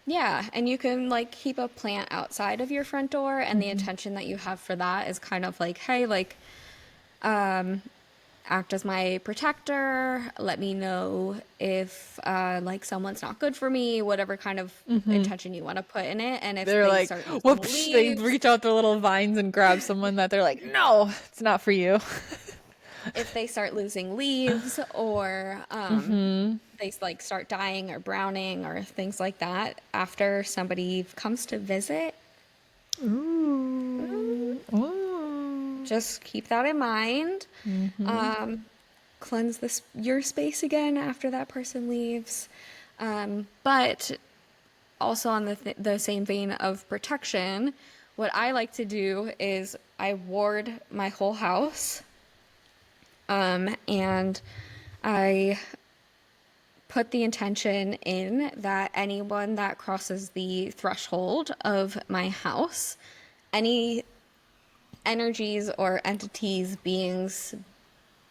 Yeah, and you can like keep a plant outside of your front door, and the intention that you have for that is kind of like, hey, like, act as my protector, let me know if like someone's not good for me, whatever kind of intention you want to put in it. And if They're they like, start losing whoops, they leaves, reach out their little vines and grab someone that they're like, no, it's not for you. if they start losing leaves, or they like start dying or browning or things like that after somebody comes to visit, Ooh. Ooh. just keep that in mind. Cleanse your space again after that person leaves. But also on the same vein of protection, what I like to do is I ward my whole house, and I put the intention in that anyone that crosses the threshold of my house, any energies or entities, beings,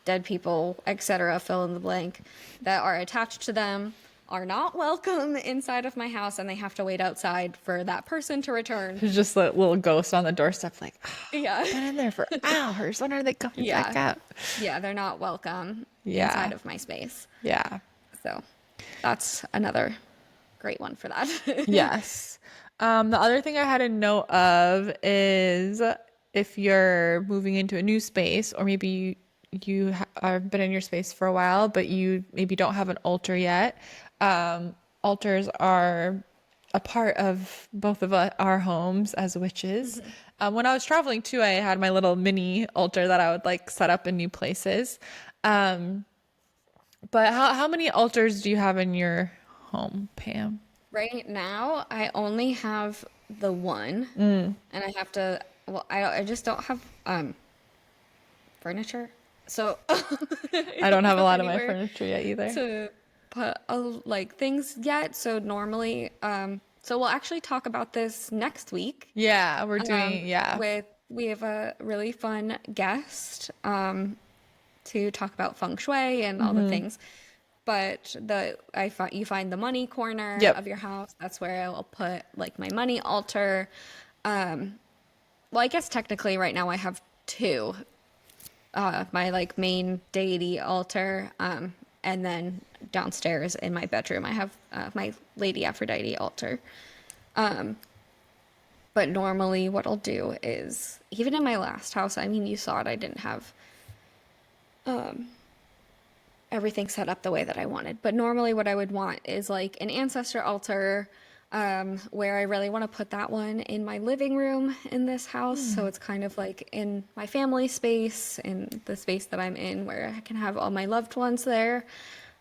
dead people, etc., fill in the blank, that are attached to them are not welcome inside of my house, and they have to wait outside for that person to return. There's just a little ghost on the doorstep, like, oh, Yeah. been in there for hours. When are they coming back Yeah. out? Yeah, they're not welcome Yeah. inside of my space. Yeah. So that's another great one for that. Yes. The other thing I had a note of is if you're moving into a new space, or maybe have been in your space for a while, but you maybe don't have an altar yet. Altars are a part of both of our homes as witches. When I was traveling too, I had my little mini altar that I would like set up in new places. But how many altars do you have in your home, Pam? Right now, I only have the one, and I have to. Well, I just don't have furniture, so I don't have a lot of my anywhere furniture yet either. to put like things yet. So normally, so we'll actually talk about this next week. Yeah, we're doing, yeah. We have a really fun guest to talk about feng shui and all the things. But you find the money corner Yep. of your house. That's where I will put like my money altar. Well, I guess technically right now I have two. My like main deity altar, and then downstairs in my bedroom I have my Lady Aphrodite altar. But normally what I'll do is, even in my last house, I mean, you saw it, I didn't have everything set up the way that I wanted. But normally what I would want is like an ancestor altar, where I really want to put that one in my living room in this house. So it's kind of like in my family space, in the space that I'm in, where I can have all my loved ones there.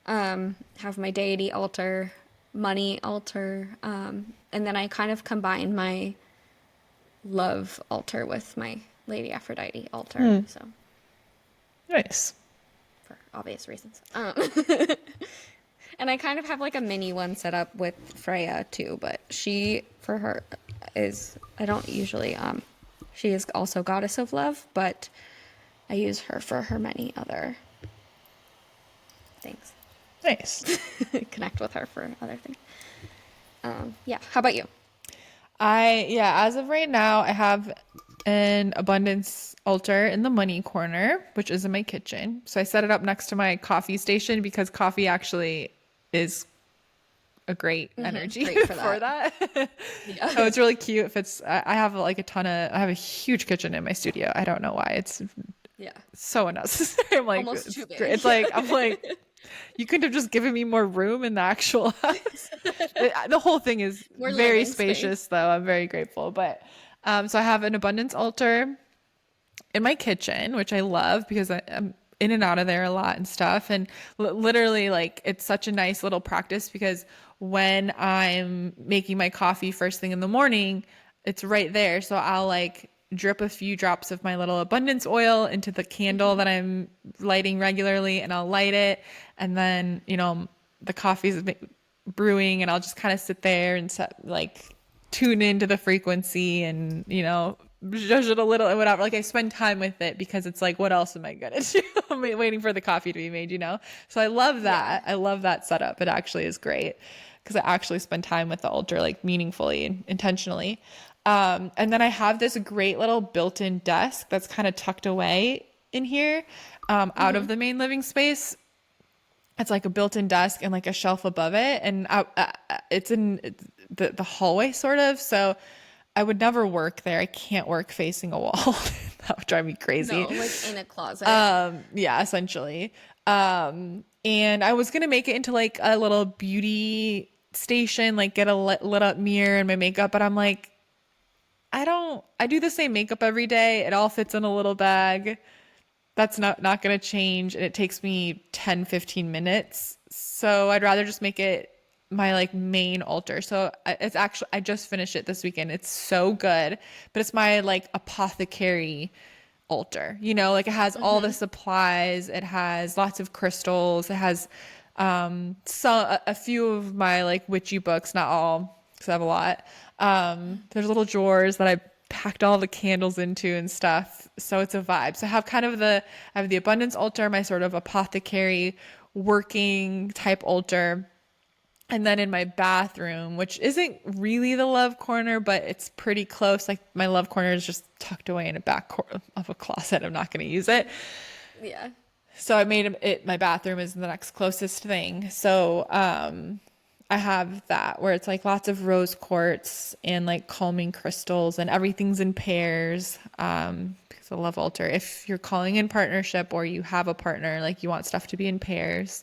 Have my deity altar, money altar, and then I kind of combine my love altar with my Lady Aphrodite altar. So Nice. for obvious reasons. And I kind of have like a mini one set up with Freya too, but she, for her, is, I don't usually, she is also goddess of love, but I use her for her many other things. Nice. Connect with her for other things. Yeah. How about you? As of right now, I have an abundance altar in the money corner, which is in my kitchen. So I set it up next to my coffee station because coffee actually is a great energy Great for for that. Yeah. So it's really cute. I have like I have a huge kitchen in my studio. I don't know why. It's Yeah. so unnecessary. I'm like, Almost too big. It's like, I'm like, you could have just given me more room in the actual house. The whole thing is More very living space. spacious, though. I'm very grateful. But so I have an abundance altar in my kitchen, which I love because I'm in and out of there a lot and stuff. And literally, like, it's such a nice little practice because when I'm making my coffee first thing in the morning, it's right there. So I'll like drip a few drops of my little abundance oil into the candle that I'm lighting regularly, and I'll light it. And then, the coffee's brewing, and I'll just kind of sit there and tune into the frequency and, judge it a little and whatever. Like, I spend time with it because it's like, what else am I gonna do? I'm waiting for the coffee to be made, So I love that. Yeah. I love that setup. It actually is great because I actually spend time with the altar, like, meaningfully and intentionally. And then I have this great little built-in desk that's kind of tucked away in here, out of the main living space. It's like a built-in desk and like a shelf above it, and it's in the hallway sort of. So I would never work there. I can't work facing a wall. That would drive me crazy. No, like in a closet. Yeah, essentially. And I was gonna make it into like a little beauty station, like get a lit up mirror and my makeup, but I'm like, I do the same makeup every day. It all fits in a little bag. That's not going to change, and it takes me 10-15 minutes. So I'd rather just make it my like main altar. So it's actually, I just finished it this weekend. It's so good, but it's my like apothecary altar. Like it has all the supplies, it has lots of crystals, it has a few of my like witchy books, not all because I have a lot. There's little drawers that I packed all the candles into and stuff. So it's a vibe. So I have I have the abundance altar, my sort of apothecary working type altar. And then in my bathroom, which isn't really the love corner, but it's pretty close. Like my love corner is just tucked away in a back corner of a closet. I'm not going to use it. Yeah. So I made it, my bathroom is the next closest thing. So, I have that where it's like lots of rose quartz and like calming crystals, and everything's in pairs. Because I love altar. If you're calling in partnership or you have a partner, like you want stuff to be in pairs.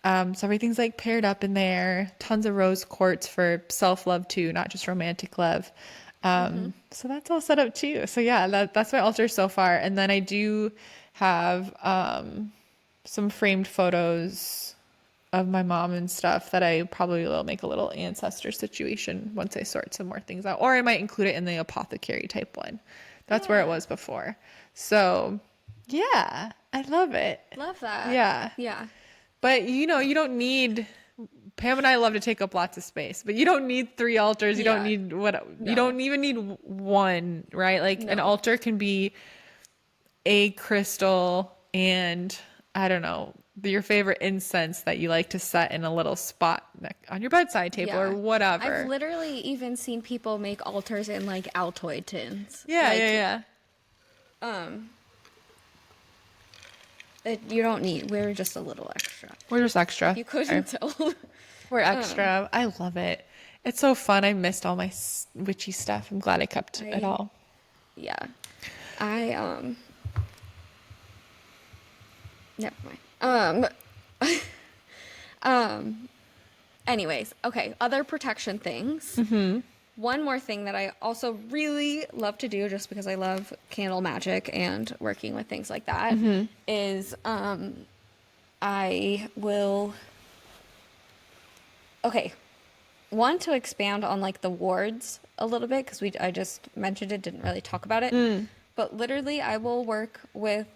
So everything's like paired up in there. Tons of rose quartz for self-love too, not just romantic love. So that's all set up too. So yeah, that's my altar so far. And then I do have some framed photos of my mom and stuff that I probably will make a little ancestor situation once I sort some more things out. Or I might include it in the apothecary type one. That's where it was before. So yeah, I love it. Love that. Yeah. Yeah. But you don't need, Pam and I love to take up lots of space, but you don't need 3 altars. You don't need you don't even need one, right? Like an altar can be a crystal and I don't know, your favorite incense that you like to set in a little spot on your bedside table or whatever. I've literally even seen people make altars in like Altoid tins. Yeah. You don't need. We're just a little extra. We're just extra. You couldn't tell. We're extra. I love it. It's so fun. I missed all my witchy stuff. I'm glad I kept it all. Yeah. Never mind. Anyways, okay. Other protection things. Mm-hmm. One more thing that I also really love to do, just because I love candle magic and working with things like that, is I will. Okay, one, to expand on like the wards a little bit, because I just mentioned it, didn't really talk about it, but literally I will work with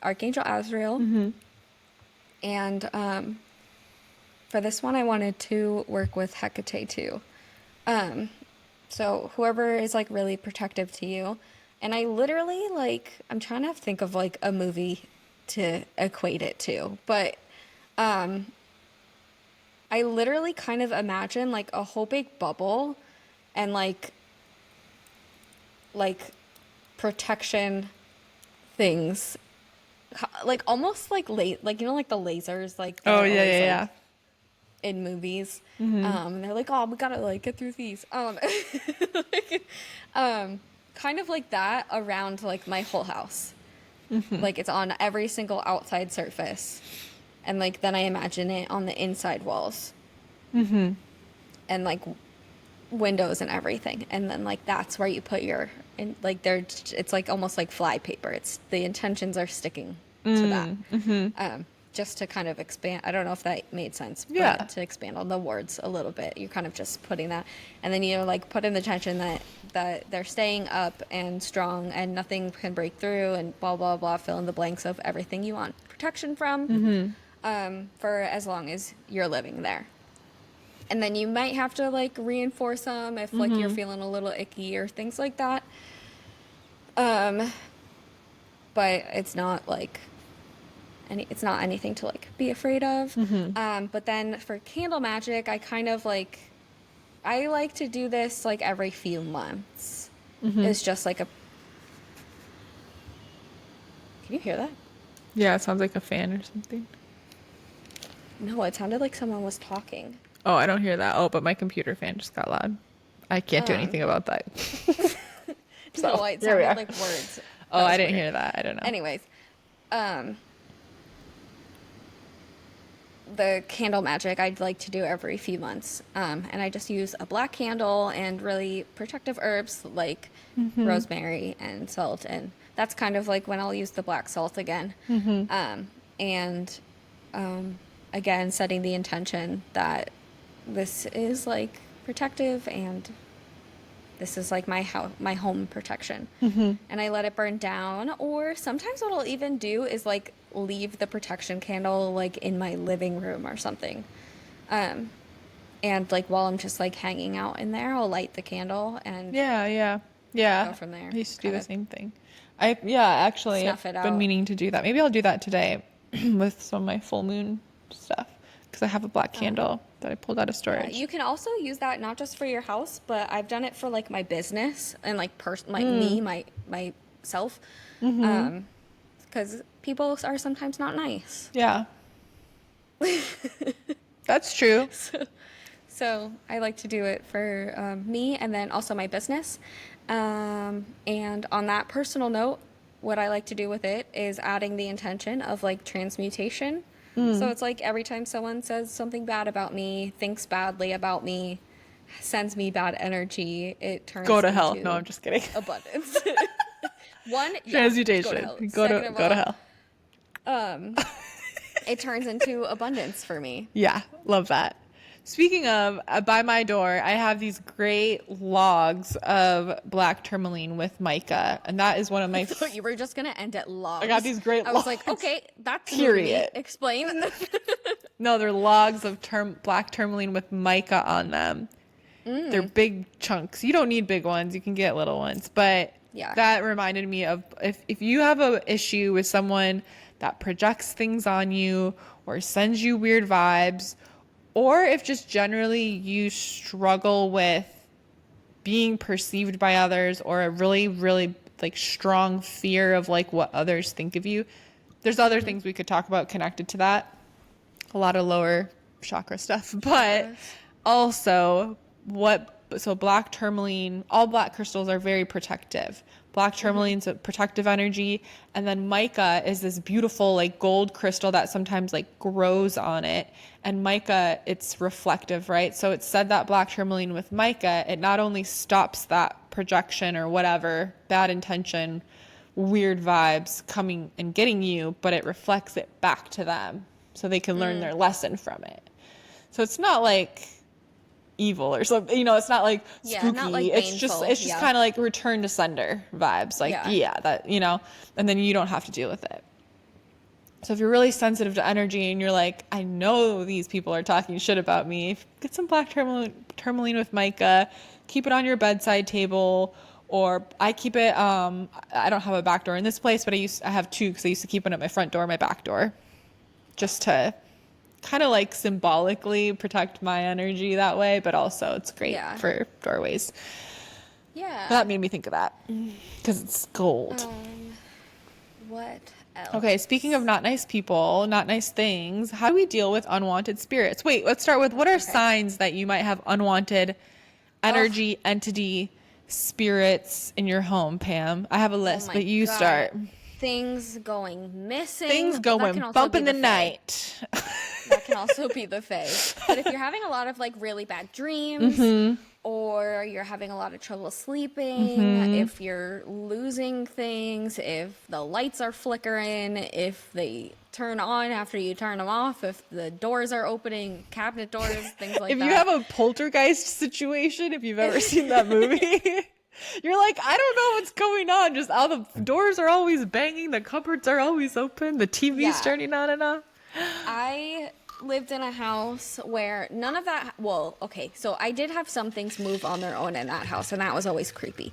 Archangel Azrael, and for this one I wanted to work with Hecate too. So whoever is like really protective to you, and I literally I'm trying to think of like a movie to equate it to, but I literally kind of imagine like a whole big bubble and like protection things, like almost like like like the lasers, like yeah. In movies, and they're like, oh, we gotta like get through these, kind of like that around like my whole house, like it's on every single outside surface, and like then I imagine it on the inside walls, and like windows and everything, and then like that's where you put your it's like almost like fly paper. It's the intentions are sticking to that. Just to kind of expand, I don't know if that made sense, but to expand on the words a little bit, you're kind of just putting that, and then like put in the tension that they're staying up and strong and nothing can break through, and blah blah blah, fill in the blanks of everything you want protection from, for as long as you're living there. And then you might have to like reinforce them if like you're feeling a little icky or things like that, but it's not like it's not anything to like be afraid of. But then for candle magic, I kind of I like to do this like every few months. It's just like Can you hear that? Yeah, it sounds like a fan or something. No, it sounded like someone was talking. Oh, I don't hear that. Oh, but my computer fan just got loud. I can't do anything about that. No, it here we sounded are. like words. Oh, That was I didn't weird. hear that. I don't know. Anyways, the candle magic I'd like to do every few months. And I just use a black candle and really protective herbs like rosemary and salt. And that's kind of like when I'll use the black salt again. And again, setting the intention that this is like protective and this is like my home protection. And I let it burn down. Or sometimes what I'll even do is like leave the protection candle like in my living room or something. And like while I'm just like hanging out in there, I'll light the candle and Yeah. go from there. I used to do the Kinda same thing. Actually, snuff I've it been out. meaning to do that. Maybe I'll do that today with some of my full moon stuff because I have a black candle that I pulled out of storage. You can also use that not just for your house, but I've done it for like my business and like myself. Because people are sometimes not nice. Yeah. That's true. So I like to do it for me and then also my business. And on that personal note, what I like to do with it is adding the intention of like transmutation. So it's like every time someone says something bad about me, thinks badly about me, sends me bad energy, it turns Go to hell. into No, I'm just kidding. abundance. One, Transmutation. Go to hell. It turns into abundance for me. Yeah, love that. Speaking of, by my door, I have these great logs of black tourmaline with mica, and that is one of my. So you were just gonna end at logs. I got these great I was like, logs. okay, that's Period. Explain. No, they're logs of black tourmaline with mica on them. They're big chunks. You don't need big ones. You can get little ones. But Yeah. that reminded me of if you have an issue with someone that projects things on you or sends you weird vibes, or if just generally you struggle with being perceived by others or a really, really like strong fear of like what others think of you, there's other things we could talk about connected to that. A lot of lower chakra stuff, but also so black tourmaline, all black crystals are very protective. Black tourmaline's a protective energy, and then mica is this beautiful like gold crystal that sometimes like grows on it. And mica, it's reflective, right? So it's said that black tourmaline with mica, it not only stops that projection or whatever bad intention, weird vibes coming and getting you, but it reflects it back to them so they can learn their lesson from it. So it's not like evil or something, it's not like spooky. Not like it's just baneful, kind of like return to sender vibes, like that, and then you don't have to deal with it. So if you're really sensitive to energy and you're like, I know these people are talking shit about me, get some black tourmaline with mica, keep it on your bedside table. Or I keep it, I don't have a back door in this place, but I have two because I used to keep it at my front door, my back door, just to kind of like symbolically protect my energy that way, but also it's great for doorways. Yeah. That made me think of that because it's gold. What else? Okay, speaking of not nice people, not nice things, how do we deal with unwanted spirits? Wait, let's start with what are signs that you might have unwanted energy, entity, spirits in your home, Pam? I have a list, but you start. Things going missing. Things going bump in the night. That can also be the fae. But if you're having a lot of like really bad dreams, or you're having a lot of trouble sleeping, if you're losing things, if the lights are flickering, if they turn on after you turn them off, if the doors are opening, cabinet doors, things like that. If you have a poltergeist situation, if you've ever seen that movie, you're like, I don't know what's going on. Just all the doors are always banging, the cupboards are always open, the TV's turning on and off. I lived in a house where none of that, so I did have some things move on their own in that house, and that was always creepy.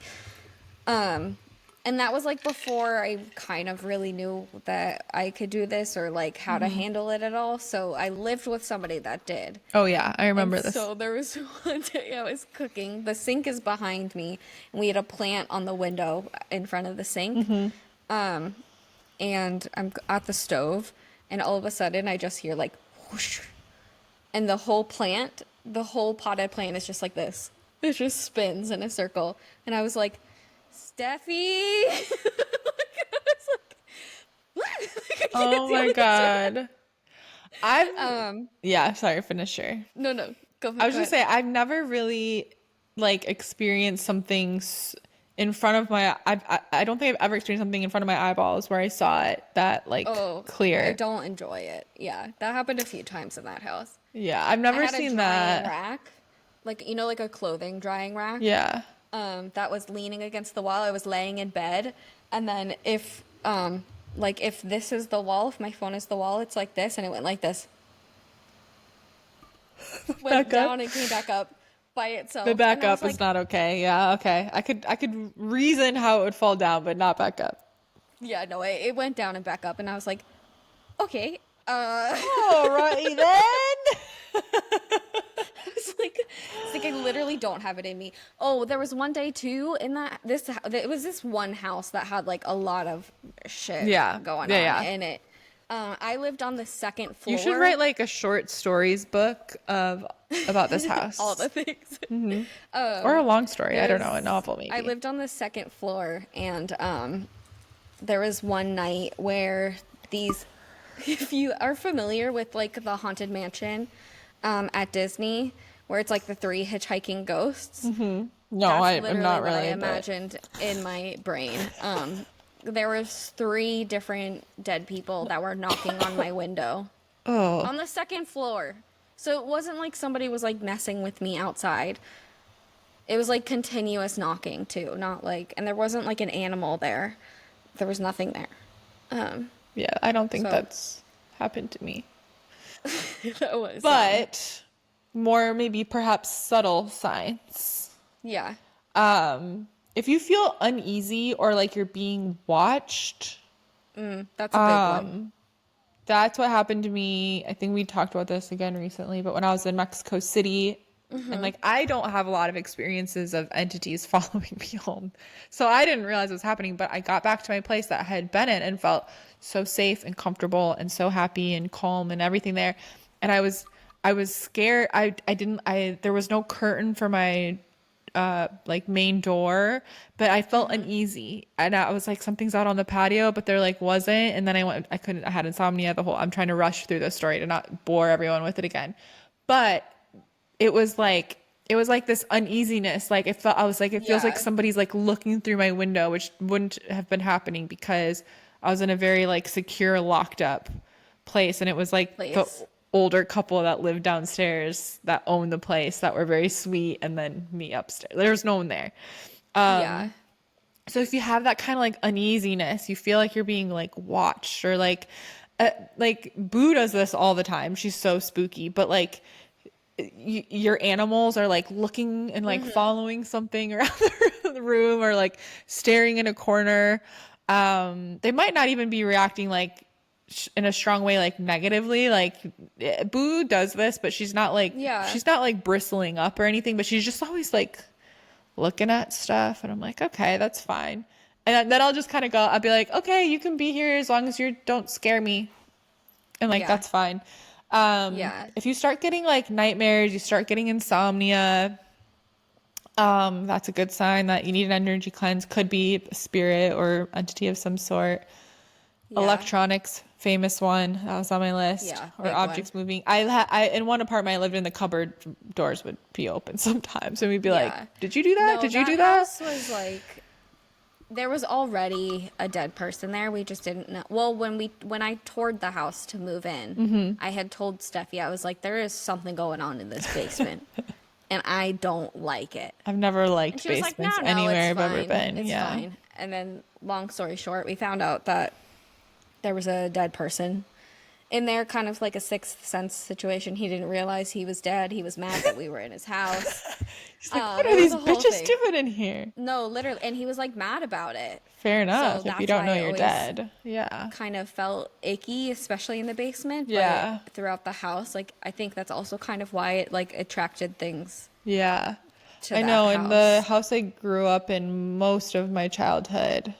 And that was like before I kind of really knew that I could do this or like how to handle it at all. So I lived with somebody that did. Oh yeah, I remember this. So there was one day I was cooking. The sink is behind me, and we had a plant on the window in front of the sink. and I'm at the stove, and all of a sudden I just hear like whoosh, and the whole potted plant is just like this. It just spins in a circle, and I was like, Steffi, I was like, what? I can't Oh deal my with this right God. I've, now. yeah, sorry, finisher. No, I was go just ahead. say I've never really like experienced something in front of my I don't think I've ever experienced something in front of my eyeballs where I saw it that like Oh, I clear. don't enjoy it. Yeah, that happened a few times in that house. Yeah, I've I never had a seen drying that. rack, like like a clothing drying rack. Yeah. That was leaning against the wall. I was laying in bed, and then if this is the wall, if my phone is the wall, it's like this, and it went like this, went Back up. down and came back up by The itself, and back I was up is like, not okay. Yeah, okay. I could reason how it would fall down, but not back up. yeah, no, it went down and back up, and I was like, okay, Alrighty then. it's like I literally don't have it in me. Oh, there was one day too in it was this one house that had like a lot of shit Yeah. going Yeah, on yeah. in it. I lived on the second floor. You should write like a short stories book of about this all house. the things. Or a long story. I don't know, a There's novel I maybe. lived on the second floor, and there was one night where these if you are familiar with like the Haunted Mansion at Disney, where it's like the three hitchhiking ghosts. No, That's I'm literally not what I really, but imagined in my brain. There was three different dead people that were knocking on my window oh, on the second floor. So it wasn't like somebody was like messing with me outside. It was like continuous knocking too, not like, and there wasn't like an animal there. There was nothing there. Um, yeah, I don't think so that's happened to me. that was But more maybe perhaps subtle signs. yeah. If you feel uneasy or like you're being watched, That's a big one. that's what happened to me. I think we talked about this again recently, but when I was in Mexico City, and like I don't have a lot of experiences of entities following me home. So I didn't realize it was happening, but I got back to my place that I had been in and felt so safe and comfortable and so happy and calm and everything there. And I was scared. I didn't I there was no curtain for my like main door, but I felt uneasy and I was like something's out on the patio, but there like wasn't. And then I had insomnia I'm trying to rush through the story to not bore everyone with it again. But it was like this uneasiness. Like I was like, it feels like Yeah. somebody's like looking through my window, which wouldn't have been happening because I was in a very like secure, locked up place. And it was like the Place. older couple that lived downstairs that owned the place that were very sweet. And then me upstairs. There's no one there. Yeah. So if you have that kind of like uneasiness, you feel like you're being like watched or like Boo does this all the time. She's so spooky, but like your animals are like looking and like following something around the room or like staring in a corner. They might not even be reacting like in a strong way, like negatively. Like Boo does this, but Yeah. she's not like bristling up or anything, but she's just always like looking at stuff. And I'm like, okay, that's fine. And then I'll just kind of I'll be like, okay, you can be here as long as you don't scare me. And like, Yeah. that's fine. Yeah. If you start getting like nightmares, you start getting insomnia, that's a good sign that you need an energy cleanse. Could be a spirit or entity of some sort. Yeah. Electronics, famous one that was on my list, Yeah. or Big one. objects moving. I in one apartment I lived in, the cupboard doors would be open sometimes, and we'd be like, Yeah. "Did you do that? No, Did you that do that?" house was like there was already a dead person there. We just didn't know. Well, when I toured the house to move in, I had told Steffi, I was like, there is something going on in this basement, and I don't like it. I've never And liked she was like, no, basements no, anywhere it's I've ever fine. been. It's Yeah. fine. And then, long story short, we found out that there was a dead person in there, kind of like a Sixth Sense situation. He didn't realize he was dead. He was mad that we were in his house. He's like, "What It are was these a whole bitches thing. doing in here?" No, literally. And he was like mad about it. Fair enough. So If you that's don't why know I you're always dead. Yeah. kind of felt icky, especially in the basement. Yeah. But throughout the house, like, I think that's also kind of why it like attracted things Yeah. to I that know. In the house. house I grew up in most of my childhood,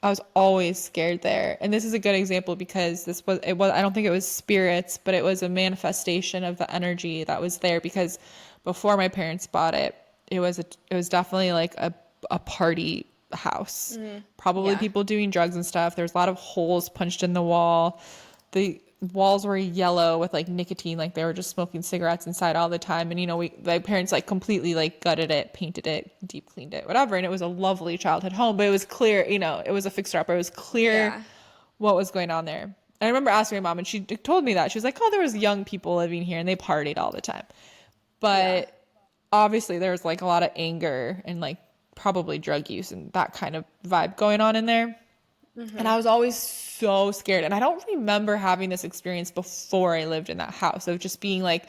I was always scared there. And this is a good example because I don't think it was spirits, but it was a manifestation of the energy that was there because before my parents bought it, it was definitely like a party house. Probably Yeah. people doing drugs and stuff. There's a lot of holes punched in the wall. The walls were yellow with like nicotine, like they were just smoking cigarettes inside all the time. And my parents like completely like gutted it, painted it, deep cleaned it, whatever. And it was a lovely childhood home, but it was clear, it was a fixer upper. It was clear Yeah. what was going on there. And I remember asking my mom, and she told me that she was like, "Oh, there was young people living here, and they partied all the time." Yeah. But obviously, there was like a lot of anger and like probably drug use and that kind of vibe going on in there. And I was always so scared. And I don't remember having this experience before I lived in that house of just being like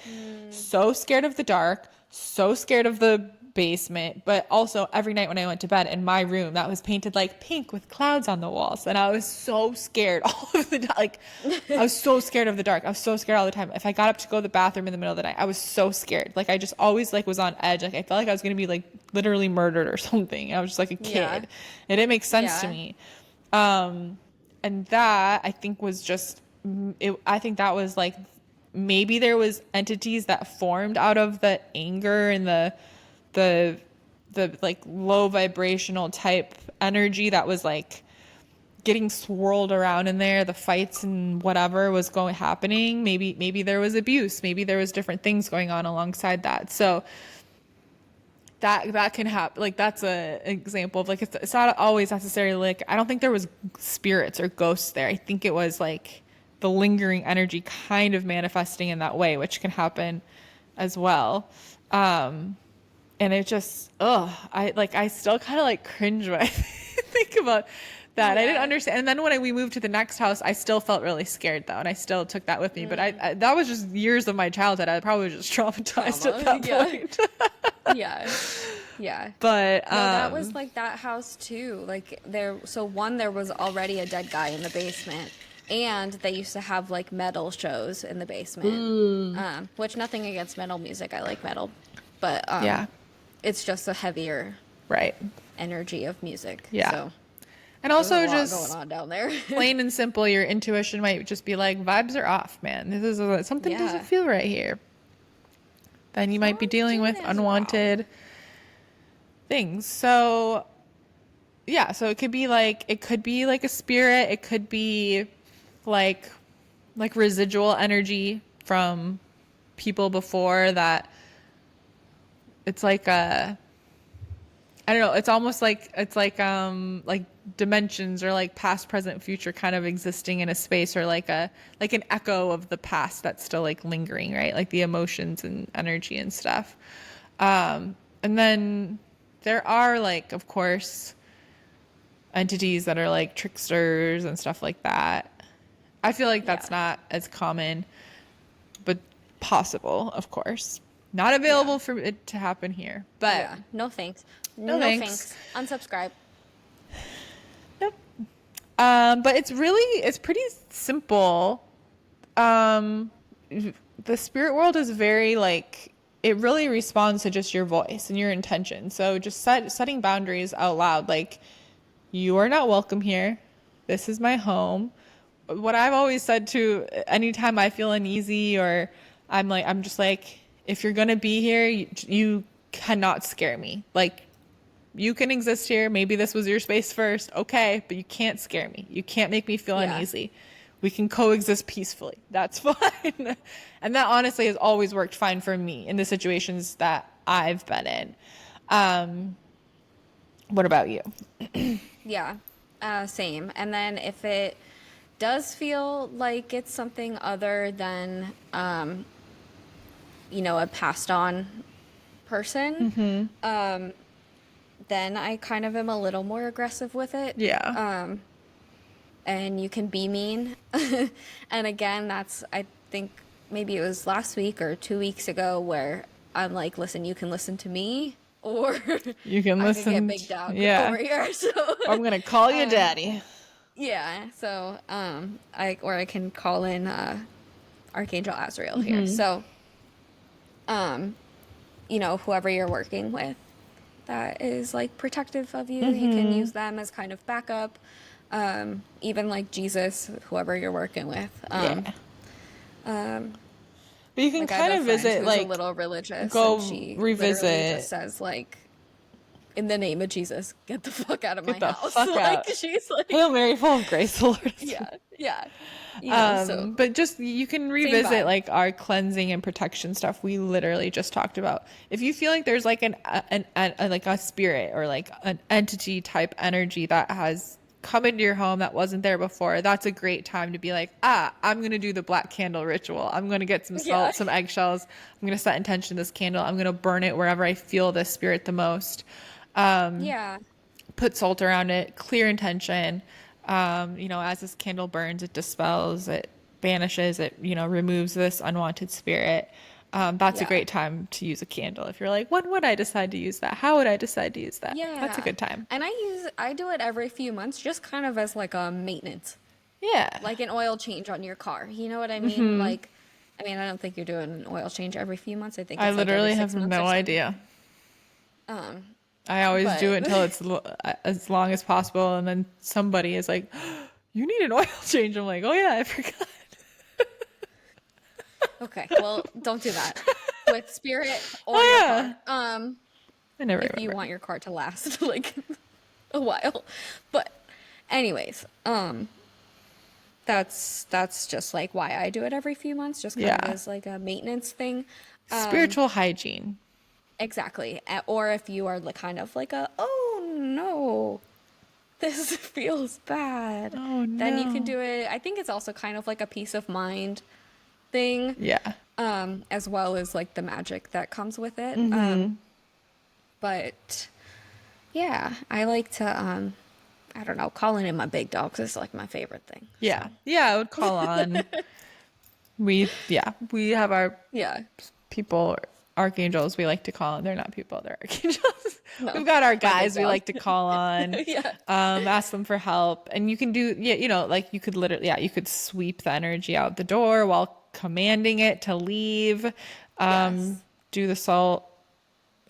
so scared of the dark, so scared of the basement, but also every night when I went to bed in my room that was painted like pink with clouds on the walls. And I was so scared all of the like I was so scared of the dark. I was so scared all the time. If I got up to go to the bathroom in the middle of the night, I was so scared. Like I just always like was on edge. Like I felt like I was going to be like literally murdered or something. I was just like a kid. Yeah. And it didn't make sense to Yeah. me. And that I think was just I think that was like maybe there was entities that formed out of the anger and the like low vibrational type energy that was like getting swirled around in there, the fights and whatever was happening. Maybe there was abuse, maybe there was different things going on alongside that. So that can happen. Like that's a example of like it's not always necessarily like I don't think there was spirits or ghosts there. I think it was like the lingering energy kind of manifesting in that way, which can happen as well. And it just I still kind of like cringe when I think about that. I didn't understand. And then when we moved to the next house, I still felt really scared though, and I still took that with me. But I that was just years of my childhood. I probably was just traumatized at that point. Yeah. Yeah. But No, that was like that house too. Like there was already a dead guy in the basement. And they used to have like metal shows in the basement. Which nothing against metal music. I like metal. But yeah, it's just a heavier right. energy of music. Yeah. So And there's also a lot just going on down there. plain and simple, your intuition might just be like vibes are off, man. Something Yeah. doesn't feel right here. Then you might be dealing with Something is unwanted things. So yeah, so it could be like a spirit, it could be like residual energy from people before that. It's like I don't know, it's almost like like dimensions or like past, present, future kind of existing in a space, or like an echo of the past that's still like lingering, right? Like the emotions and energy and stuff. And then there are like, of course, entities that are like tricksters and stuff like that. I feel like that's not as common, but possible, of course. Not available for it to happen here, but Yeah. No thanks. No thanks. Unsubscribe. nope. But it's pretty simple. The spirit world is very like, it really responds to just your voice and your intention. So just setting boundaries out loud, like you are not welcome here. This is my home. What I've always said to anytime I feel uneasy or I'm just like, if you're going to be here, you cannot scare me. Like you can exist here. Maybe this was your space first. Okay. But you can't scare me. You can't make me feel uneasy. We can coexist peacefully. That's fine. And that honestly has always worked fine for me in the situations that I've been in. What about you? Yeah. Same. And then if it does feel like it's something other than, a passed on person, then I kind of am a little more aggressive with it. Yeah. And you can be mean. And again, I think maybe it was last week or 2 weeks ago where I'm like, listen, you can listen to me, or you can listen. I can get big dog over here. So I'm going to call you daddy. Yeah. So, I can call in, Archangel Azrael here. So, whoever you're working with that is like protective of you, you can use them as kind of backup. Even like Jesus, whoever you're working with. Yeah. But you can Like I have kind a of friend visit, who's a like, little religious, and go she literally just revisit, says like, "In the name of Jesus, get the fuck out of get my the house." fuck Like out. she's like, Hail Mary, full of grace, the Lord is with yeah, yeah, so But just you can same revisit vibe. like our cleansing and protection stuff we literally just talked about. If you feel like there's like like a spirit or like an entity type energy that has come into your home that wasn't there before, that's a great time to be like, I'm gonna do the black candle ritual. I'm gonna get some Yeah, salt, some eggshells. I'm gonna set intention to this candle. I'm gonna burn it wherever I feel this spirit the most. yeah, Put salt around it, clear intention. As this candle burns, it dispels, it banishes, it, removes this unwanted spirit. That's a yeah, great time to use a candle. If you're like, when would I decide to use that? How would I decide to use that? That's a yeah. good time. And I do it every few months, just kind of as like a maintenance, Yeah. like an oil change on your car. You know what I mean? Like, I mean, I don't think you're doing an oil change every few months. I think I it's like every literally have 6 months or no something. idea. Um, I always do but it until it's as long as possible. And then somebody is like, you need an oil change. I'm like, oh yeah, I forgot. okay, well, don't do that with Spirit or Oh your yeah. car. I never If you remember. want your car to last like a while. But anyways, that's just like why I do it every few months, just kind of Yeah. as like a maintenance thing. Spiritual hygiene. Exactly. Or if you are like kind of like oh no, this feels bad, Oh then you can no. do it. I think it's also kind of like a peace of mind thing, Yeah. as well as like the magic that comes with it. But yeah, I like to I don't know, calling in my big dogs is like my favorite thing. So Yeah. Yeah, I would call on. We have our yeah, people, archangels we like to call on. They're not people, they're archangels. no, We've got our my big guys we dog. like to call on, Yeah, ask them for help. And you can do, yeah, like you could literally, yeah, you could sweep the energy out the door while commanding it to leave. yes, Do the salt,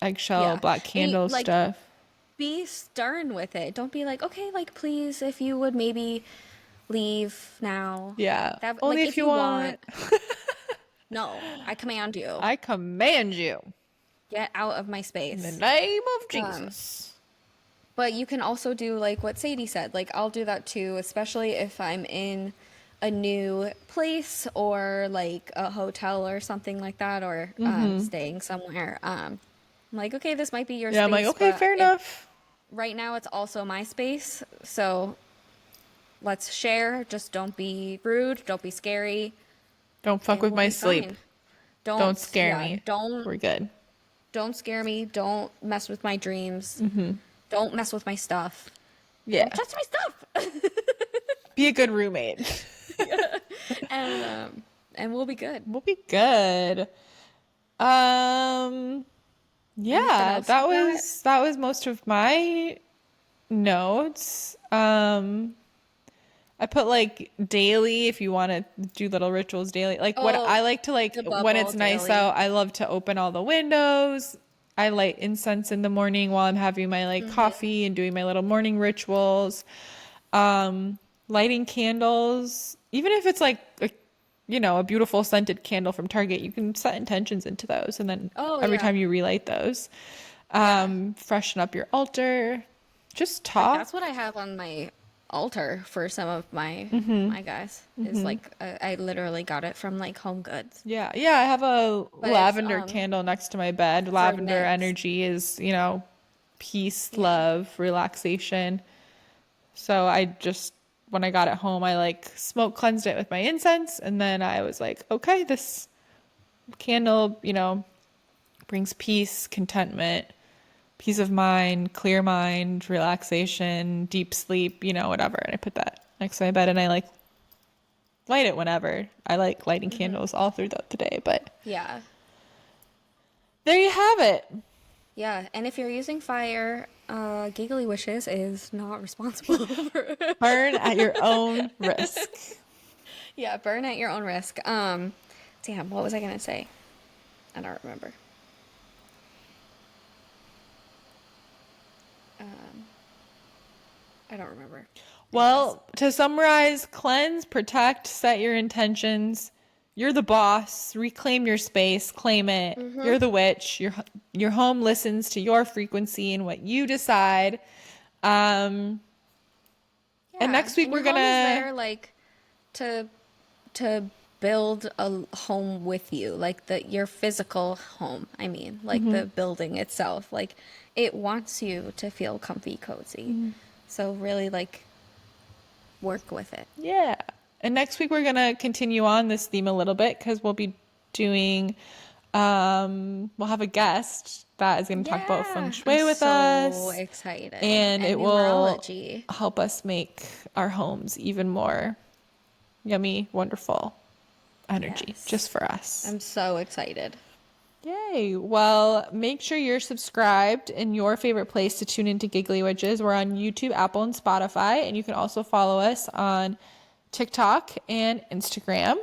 eggshell, yeah, black and candle like stuff. be stern with it. Don't be like, okay, like please, if you would maybe leave now. Yeah. That Only like if if you you want. want, no, I command you, I command you get out of my in the space. name of Um, Jesus. But you can also do like what Sadie said. Like I'll do that too, especially if I'm in a new place or like a hotel or something like that, or staying somewhere. I'm like, okay, this might be your Yeah, I'm like, space, okay, but fair enough. right now it's also my space. So let's share. Just don't be rude. Don't be scary, Don't fuck and with we'll my be sleep. fine. Don't Don't, scare yeah, me. don't We're good. don't scare me. Don't mess with my dreams. Don't mess with my stuff. Don't Yeah. touch my stuff. Be a good roommate. And we'll be good. We'll be good. Um, Anything yeah, else you got? that was most of my notes. I put like daily if you want to do little rituals daily. Like what Oh, I like to like the when bubble it's nice daily. out, I love to open all the windows. I light incense in the morning while I'm having my like coffee and doing my little morning rituals. Lighting candles, even if it's like a beautiful scented candle from Target, you can set intentions into those and then Oh every yeah, time you relight those, yeah. freshen up your altar. Just Like talk. that's what I have on my altar for some of my guys. Is like I literally got it from like Home Goods, Yeah, yeah, I have a but it's lavender candle next to my bed. for Lavender knits. energy is, peace, Yeah. love, relaxation. So I just, when I got it home, I like smoke cleansed it with my incense. And then I was like, okay, this candle, brings peace, contentment, peace of mind, relaxation, deep sleep, whatever. And I put that next to my bed and I like light it whenever. I like lighting candles all throughout the day, but Yeah. there you have it. Yeah. And if you're using fire, Giggly Wishes is not responsible for Burn at your own risk. Yeah, burn at your own risk. Damn, what was I gonna say? I don't remember. I don't remember. Well, to summarize, cleanse, protect, set your intentions. You're the boss. Reclaim your space. Claim it. You're the witch. Your home listens to your frequency and what you decide. And next week and we're your home is gonna. there like to build a home with you, like your physical home. I mean, like the building itself. Like it wants you to feel comfy, cozy. So really, like, work with it. Yeah. And next week we're gonna continue on this theme a little bit because we'll be doing. We'll have a guest that is going to talk about feng shui with us. So excited. And it numerology. will help us make our homes even more yummy, wonderful energy just for us. I'm so excited. Yay. Well, make sure you're subscribed in your favorite place to tune into Giggly Witches. We're on YouTube, Apple, and Spotify. And you can also follow us on TikTok and Instagram.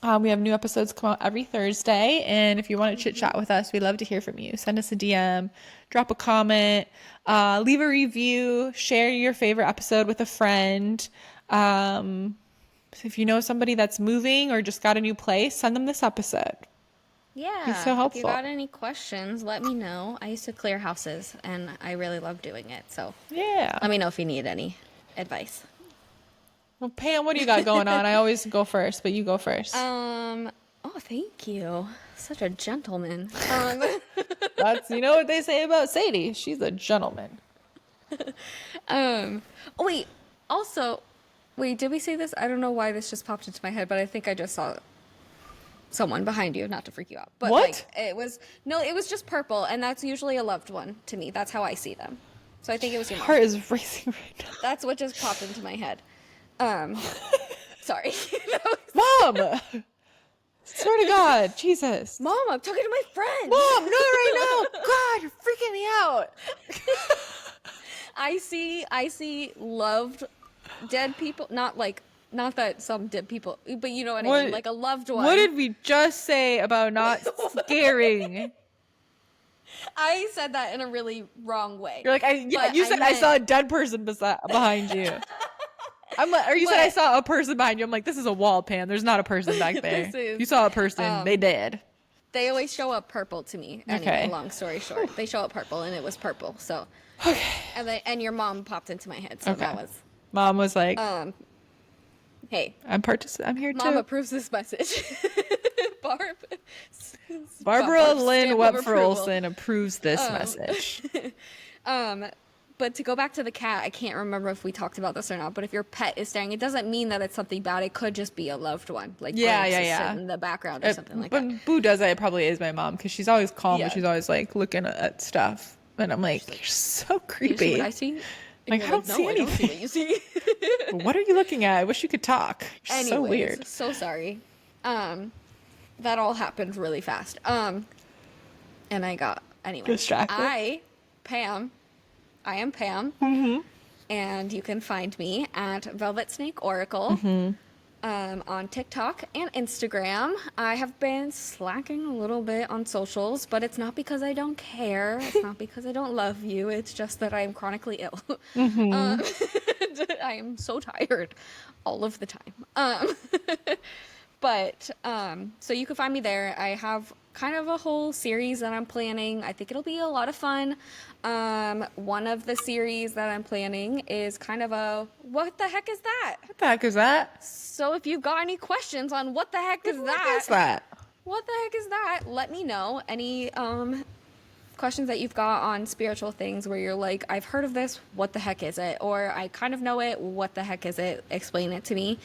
We have new episodes come out every Thursday. And if you want to chit chat with us, we love to hear from you. Send us a DM, drop a comment, leave a review, share your favorite episode with a friend. If you know somebody that's moving or just got a new place, send them this episode. Yeah. It's so helpful. If you got any questions, let me know. I used to clear houses and I really love doing it. So Yeah. let me know if you need any advice. Well, Pam, what do you got going on? I always go first, but you go first. Oh, thank you. Such a gentleman. That's, you know what they say about Sadie. She's a gentleman. Oh, wait. Also, wait, did we say this? I don't know why this just popped into my head, but I think I just saw someone behind you, not to freak you out. But what? Like, it was just purple, and that's usually a loved one to me. That's how I see them. So I think it was your mom. Heart is racing right now. That's what just popped into my head. Sorry. Mom! Swear to God, Jesus. Mom, I'm talking to my friend. Mom, no, right now. God, you're freaking me out. I see loved dead people, not that some dead people, but you know what I mean, like a loved one. What did we just say about not scaring? I said that in a really wrong way. You're like, you said I saw a dead person behind you. I'm like, or you said I saw a person behind you. I'm like, this is a wall, Pam. There's not a person back there. You saw a person. They did. They always show up purple to me. Anyway, Okay. Long story short, they show up purple, and it was purple. So, okay. And your mom popped into my head. So that was. Mom was like, hey, I'm here Mom too. approves this message. Barbara Lynn stamp of approval. Wepfer-Olson approves this message. But to go back to the cat, I can't remember if we talked about this or not, but if your pet is staring, it doesn't mean that it's something bad. It could just be a loved one. Like, yeah. in the background or something like that. When Boo does that, it probably is my mom, because she's always calm, Yeah. but she's always like looking at stuff. And I'm like, you're so creepy. You see what I see? Like, I don't see I don't see anything. what you see. What are you looking at? I wish you could talk. You're Anyways, so weird. So sorry. That all happened really fast. And I got, anyway. Distracted? I am Pam. Mm-hmm. And you can find me at Velvet Snake Oracle on TikTok and Instagram. I have been slacking a little bit on socials, but it's not because I don't care. It's not because I don't love you. It's just that I am chronically ill. I am so tired all of the time. But so you can find me there. I have kind of a whole series that I'm planning. I think it'll be a lot of fun. One of the series that I'm planning is kind of a what the heck is that? What the heck is that? So if you've got any questions on what the heck is What that? is that? What the heck is that? Let me know. Any questions that you've got on spiritual things where you're like, I've heard of this, what the heck is it? Or I kind of know it, what the heck is it? Explain it to me.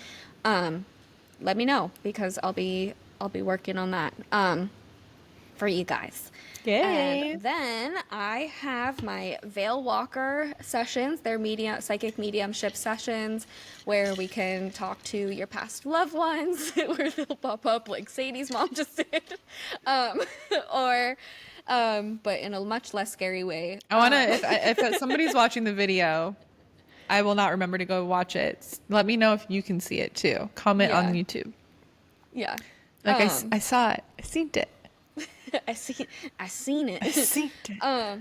Let me know, because I'll be working on that for you guys. Yay. And then I have my Veil Walker sessions. They're psychic mediumship sessions where we can talk to your past loved ones, where they'll pop up like Sadie's mom just did, but in a much less scary way. I want to, if somebody's watching the video, I will not remember to go watch it. Let me know if you can see it too. Comment on YouTube. Yeah. Like I saw it. I seen it. I seen it. I seen it.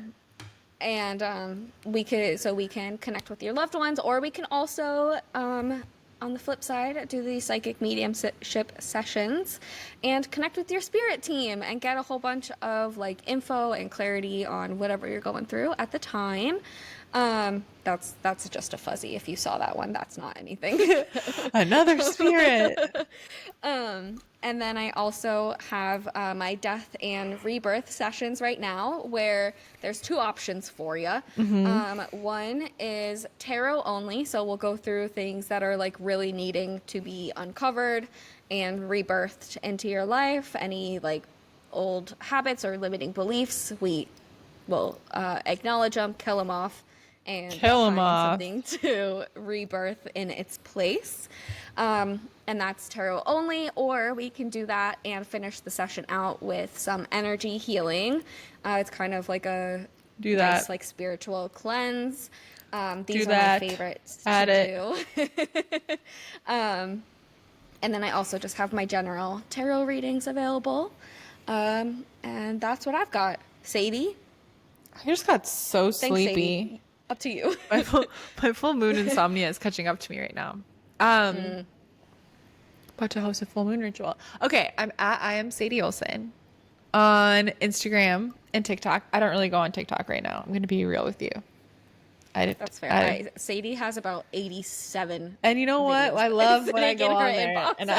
And we can connect with your loved ones, or we can also, on the flip side, do the psychic mediumship sessions and connect with your spirit team and get a whole bunch of like info and clarity on whatever you're going through at the time. That's just a fuzzy. If you saw that one, that's not anything. Another spirit. And then I also have my death and rebirth sessions right now, where there's two options for you. One is tarot only, so we'll go through things that are like really needing to be uncovered and rebirthed into your life. Any like old habits or limiting beliefs, we will acknowledge them, kill them off, and find something to rebirth in its place. And that's tarot only, or we can do that and finish the session out with some energy healing. It's kind of like a nice, like spiritual cleanse. These are my favorites to do. And then I also just have my general tarot readings available. And that's what I've got. Sadie? I just got so sleepy. Sadie. Up to you. My full moon insomnia is catching up to me right now. About to host a full moon ritual. Okay, I am Sadie Olson on Instagram and TikTok. I don't really go on TikTok right now. I'm going to be real with you. That's fair. Sadie has about 87. And you know what? I love when I go on there. Inbox. And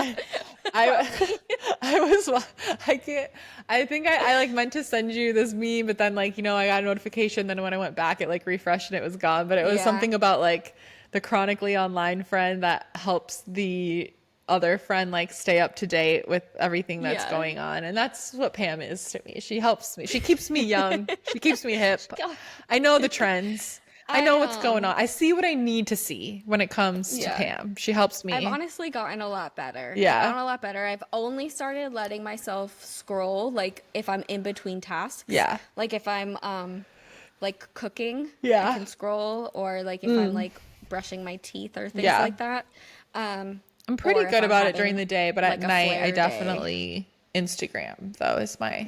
I think I like meant to send you this meme, but then like, I got a notification. Then when I went back, it like refreshed and it was gone. But it was something about like the chronically online friend that helps the other friend like stay up to date with everything that's going on. And that's what Pam is to me. She helps me. She keeps me young. She keeps me hip. I know the trends. I know what's going on. I see what I need to see when it comes to Pam. She helps me. I've honestly gotten a lot better. Yeah. I've gotten a lot better. I've only started letting myself scroll like if I'm in between tasks. Yeah. Like if I'm like cooking, I can scroll, or like if I'm like brushing my teeth or things like that. I'm pretty good about it during the day, but like at night I definitely Instagram though is my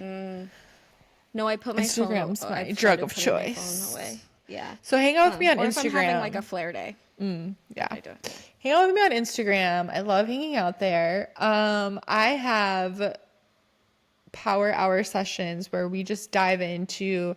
No, I put my Instagram's phone, my drug of choice. My phone away. Yeah. So hang out with me on or Instagram. If I'm having like a flare day. Yeah. I do it. Hang out with me on Instagram. I love hanging out there. I have power hour sessions where we just dive into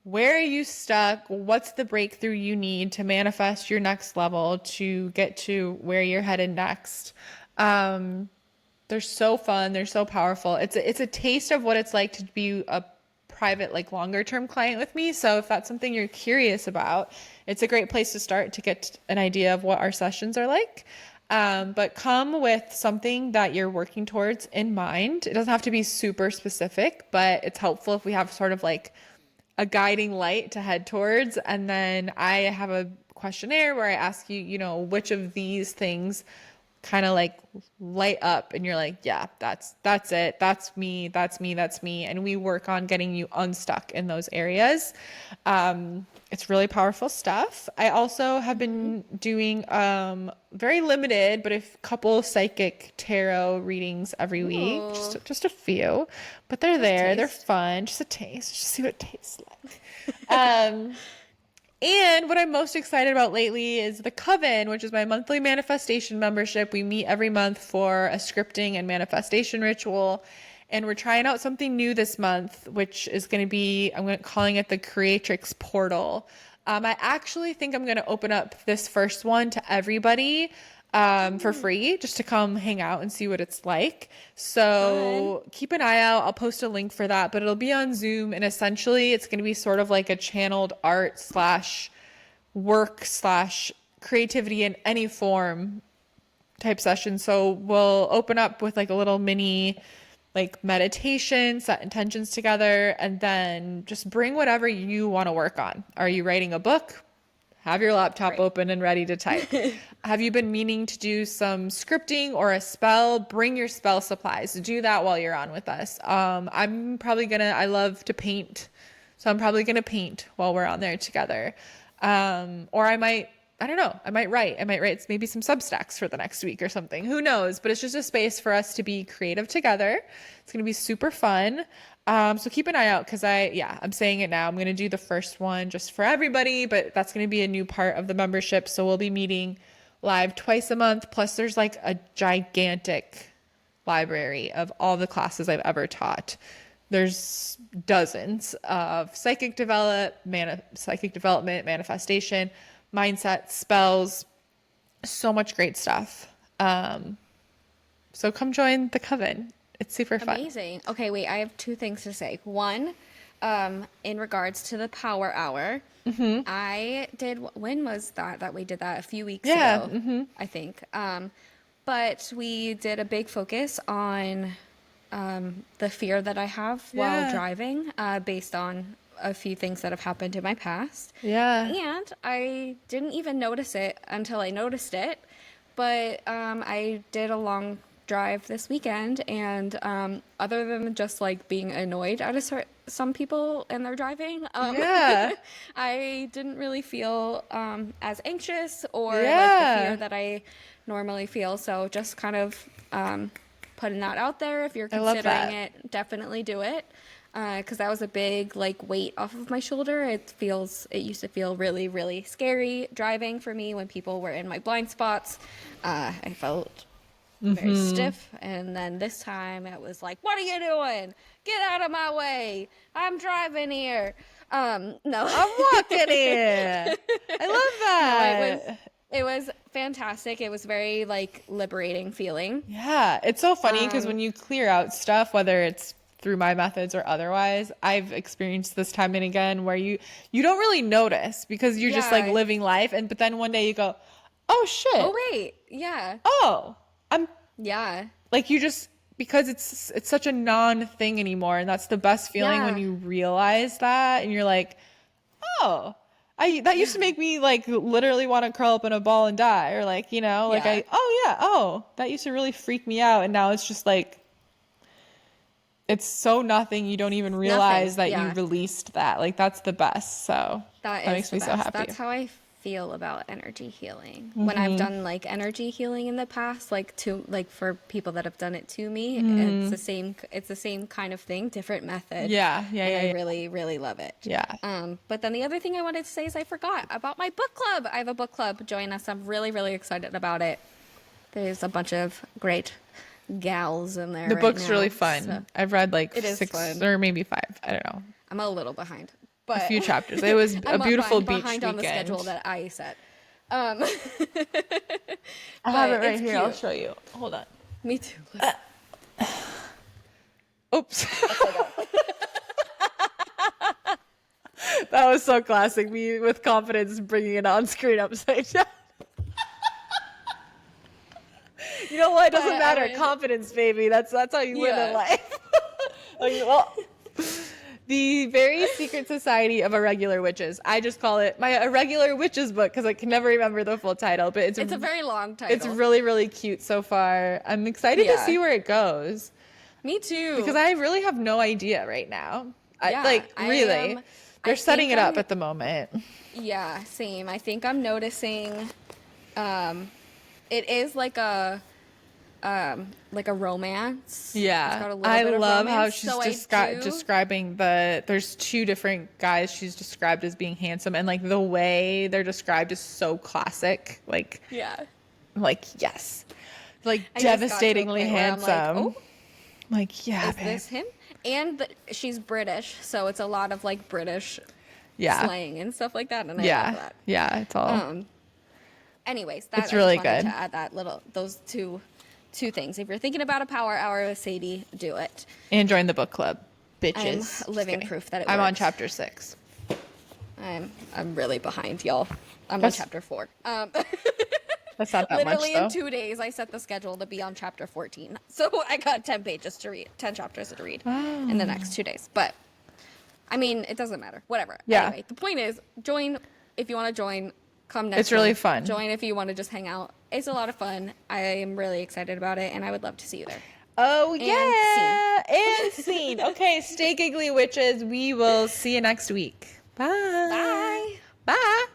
where are you stuck? What's the breakthrough you need to manifest your next level to get to where you're headed next? They're so fun. They're so powerful. It's a taste of what it's like to be a private, like longer term client with me. So if that's something you're curious about, it's a great place to start to get an idea of what our sessions are like. But come with something that you're working towards in mind. It doesn't have to be super specific, but it's helpful if we have sort of like a guiding light to head towards. And then I have a questionnaire where I ask you, which of these things kind of like light up and you're like, yeah, that's it. That's me. And we work on getting you unstuck in those areas. It's really powerful stuff. I also have been doing very limited, but a couple psychic tarot readings every week, just a few, but they're there. They're fun. Just a taste. Just see what it tastes like. And what I'm most excited about lately is the Coven, which is my monthly manifestation membership. We meet every month for a scripting and manifestation ritual. And we're trying out something new this month, which is going to be, calling it the Creatrix Portal. I actually think I'm going to open up this first one to everybody for free, just to come hang out and see what it's like. So keep an eye out. I'll post a link for that, but it'll be on Zoom. And essentially it's going to be sort of like a channeled art / work / creativity in any form type session. So we'll open up with like a little mini like meditation, set intentions together, and then just bring whatever you want to work on. Are you writing a book? Have your laptop open and ready to type. Have you been meaning to do some scripting or a spell? Bring your spell supplies. Do that while you're on with us. I love to paint. So I'm probably going to paint while we're on there together. Or I might write maybe some Substacks for the next week or something. Who knows? But it's just a space for us to be creative together. It's going to be super fun. So keep an eye out because I'm saying it now. I'm going to do the first one just for everybody, but that's going to be a new part of the membership. So we'll be meeting live twice a month. Plus there's like a gigantic library of all the classes I've ever taught. There's dozens of psychic development, manifestation, mindset, spells, so much great stuff. So come join the coven. It's super fun. Amazing. Okay, wait, I have two things to say. One, in regards to the power hour, I did, when was that we did that? A few weeks ago, I think. But we did a big focus on the fear that I have while driving, based on a few things that have happened in my past. Yeah. And I didn't even notice it until I noticed it. But I did a long drive this weekend, and other than just like being annoyed at some people and their driving, I didn't really feel as anxious or like the fear that I normally feel. So just kind of putting that out there. If you're considering it, definitely do it, because that was a big like weight off of my shoulder. It used to feel really, really scary driving for me when people were in my blind spots. I felt very stiff, and then this time it was like, what are you doing? Get out of my way, I'm driving here. No, I'm walking here. I love that. No, it was fantastic. It was very like liberating feeling. Yeah, it's so funny because when you clear out stuff, whether it's through my methods or otherwise, I've experienced this time and again where you don't really notice because you're just like living life, but then one day you go, oh shit, oh wait, like you just, because it's such a non-thing anymore, and that's the best feeling when you realize that, and you're like, oh, that used to make me like literally want to curl up in a ball and die, or like, you know, like that used to really freak me out, and now it's just like, it's so nothing, you don't even realize that you released that. Like that's the best. So that makes me so happy. That's how I feel about energy healing. When I've done like energy healing in the past, like for people that have done it to me, it's the same kind of thing, different method. I really, really love it. But then the other thing I wanted to say is I forgot about my book club. I have a book club. Join us. I'm really, really excited about it. There's a bunch of great gals in there. The book's really fun. So I've read like 6 or maybe 5. I don't know. I'm a little behind. But a few chapters. It was a beautiful beach behind weekend. On the schedule that I set. I have it right here. Cute. I'll show you. Hold on. Me too. Oops. That was so classic. Me with confidence bringing it on screen upside down. You know what? It doesn't matter. Confidence, baby. That's how you live in life. The Very Secret Society of Irregular Witches. I just call it my Irregular Witches book because I can never remember the full title. But it's a very long title. It's really, really cute so far. I'm excited to see where it goes. Me too. Because I really have no idea right now. They're setting it up at the moment. Yeah, same. I think I'm noticing it is like a romance. Yeah, I love how she's describing there's 2 different guys she's described as being handsome, and like the way they're described is so classic. Like yes, like devastatingly handsome. Like is this him? And she's British, so it's a lot of like British slang and stuff like that, and I love that. Yeah, it's all. Anyways, it's really good to add those two things. If you're thinking about a power hour with Sadie, do it. And join the book club, bitches. I'm living proof that it I'm works. on chapter 6. I'm really behind, y'all. I'm on chapter 4. That's not that literally much, though. in 2 days, I set the schedule to be on chapter 14. So I got 10 pages to read, 10 chapters to read in the next 2 days. But I mean, it doesn't matter. Whatever. Yeah. Anyway, the point is, join if you want to join. Come next. It's really fun. Join if you want to just hang out. It's a lot of fun. I am really excited about it, and I would love to see you there. Oh, yeah. And scene. Okay, stay giggly, witches. We will see you next week. Bye. Bye. Bye.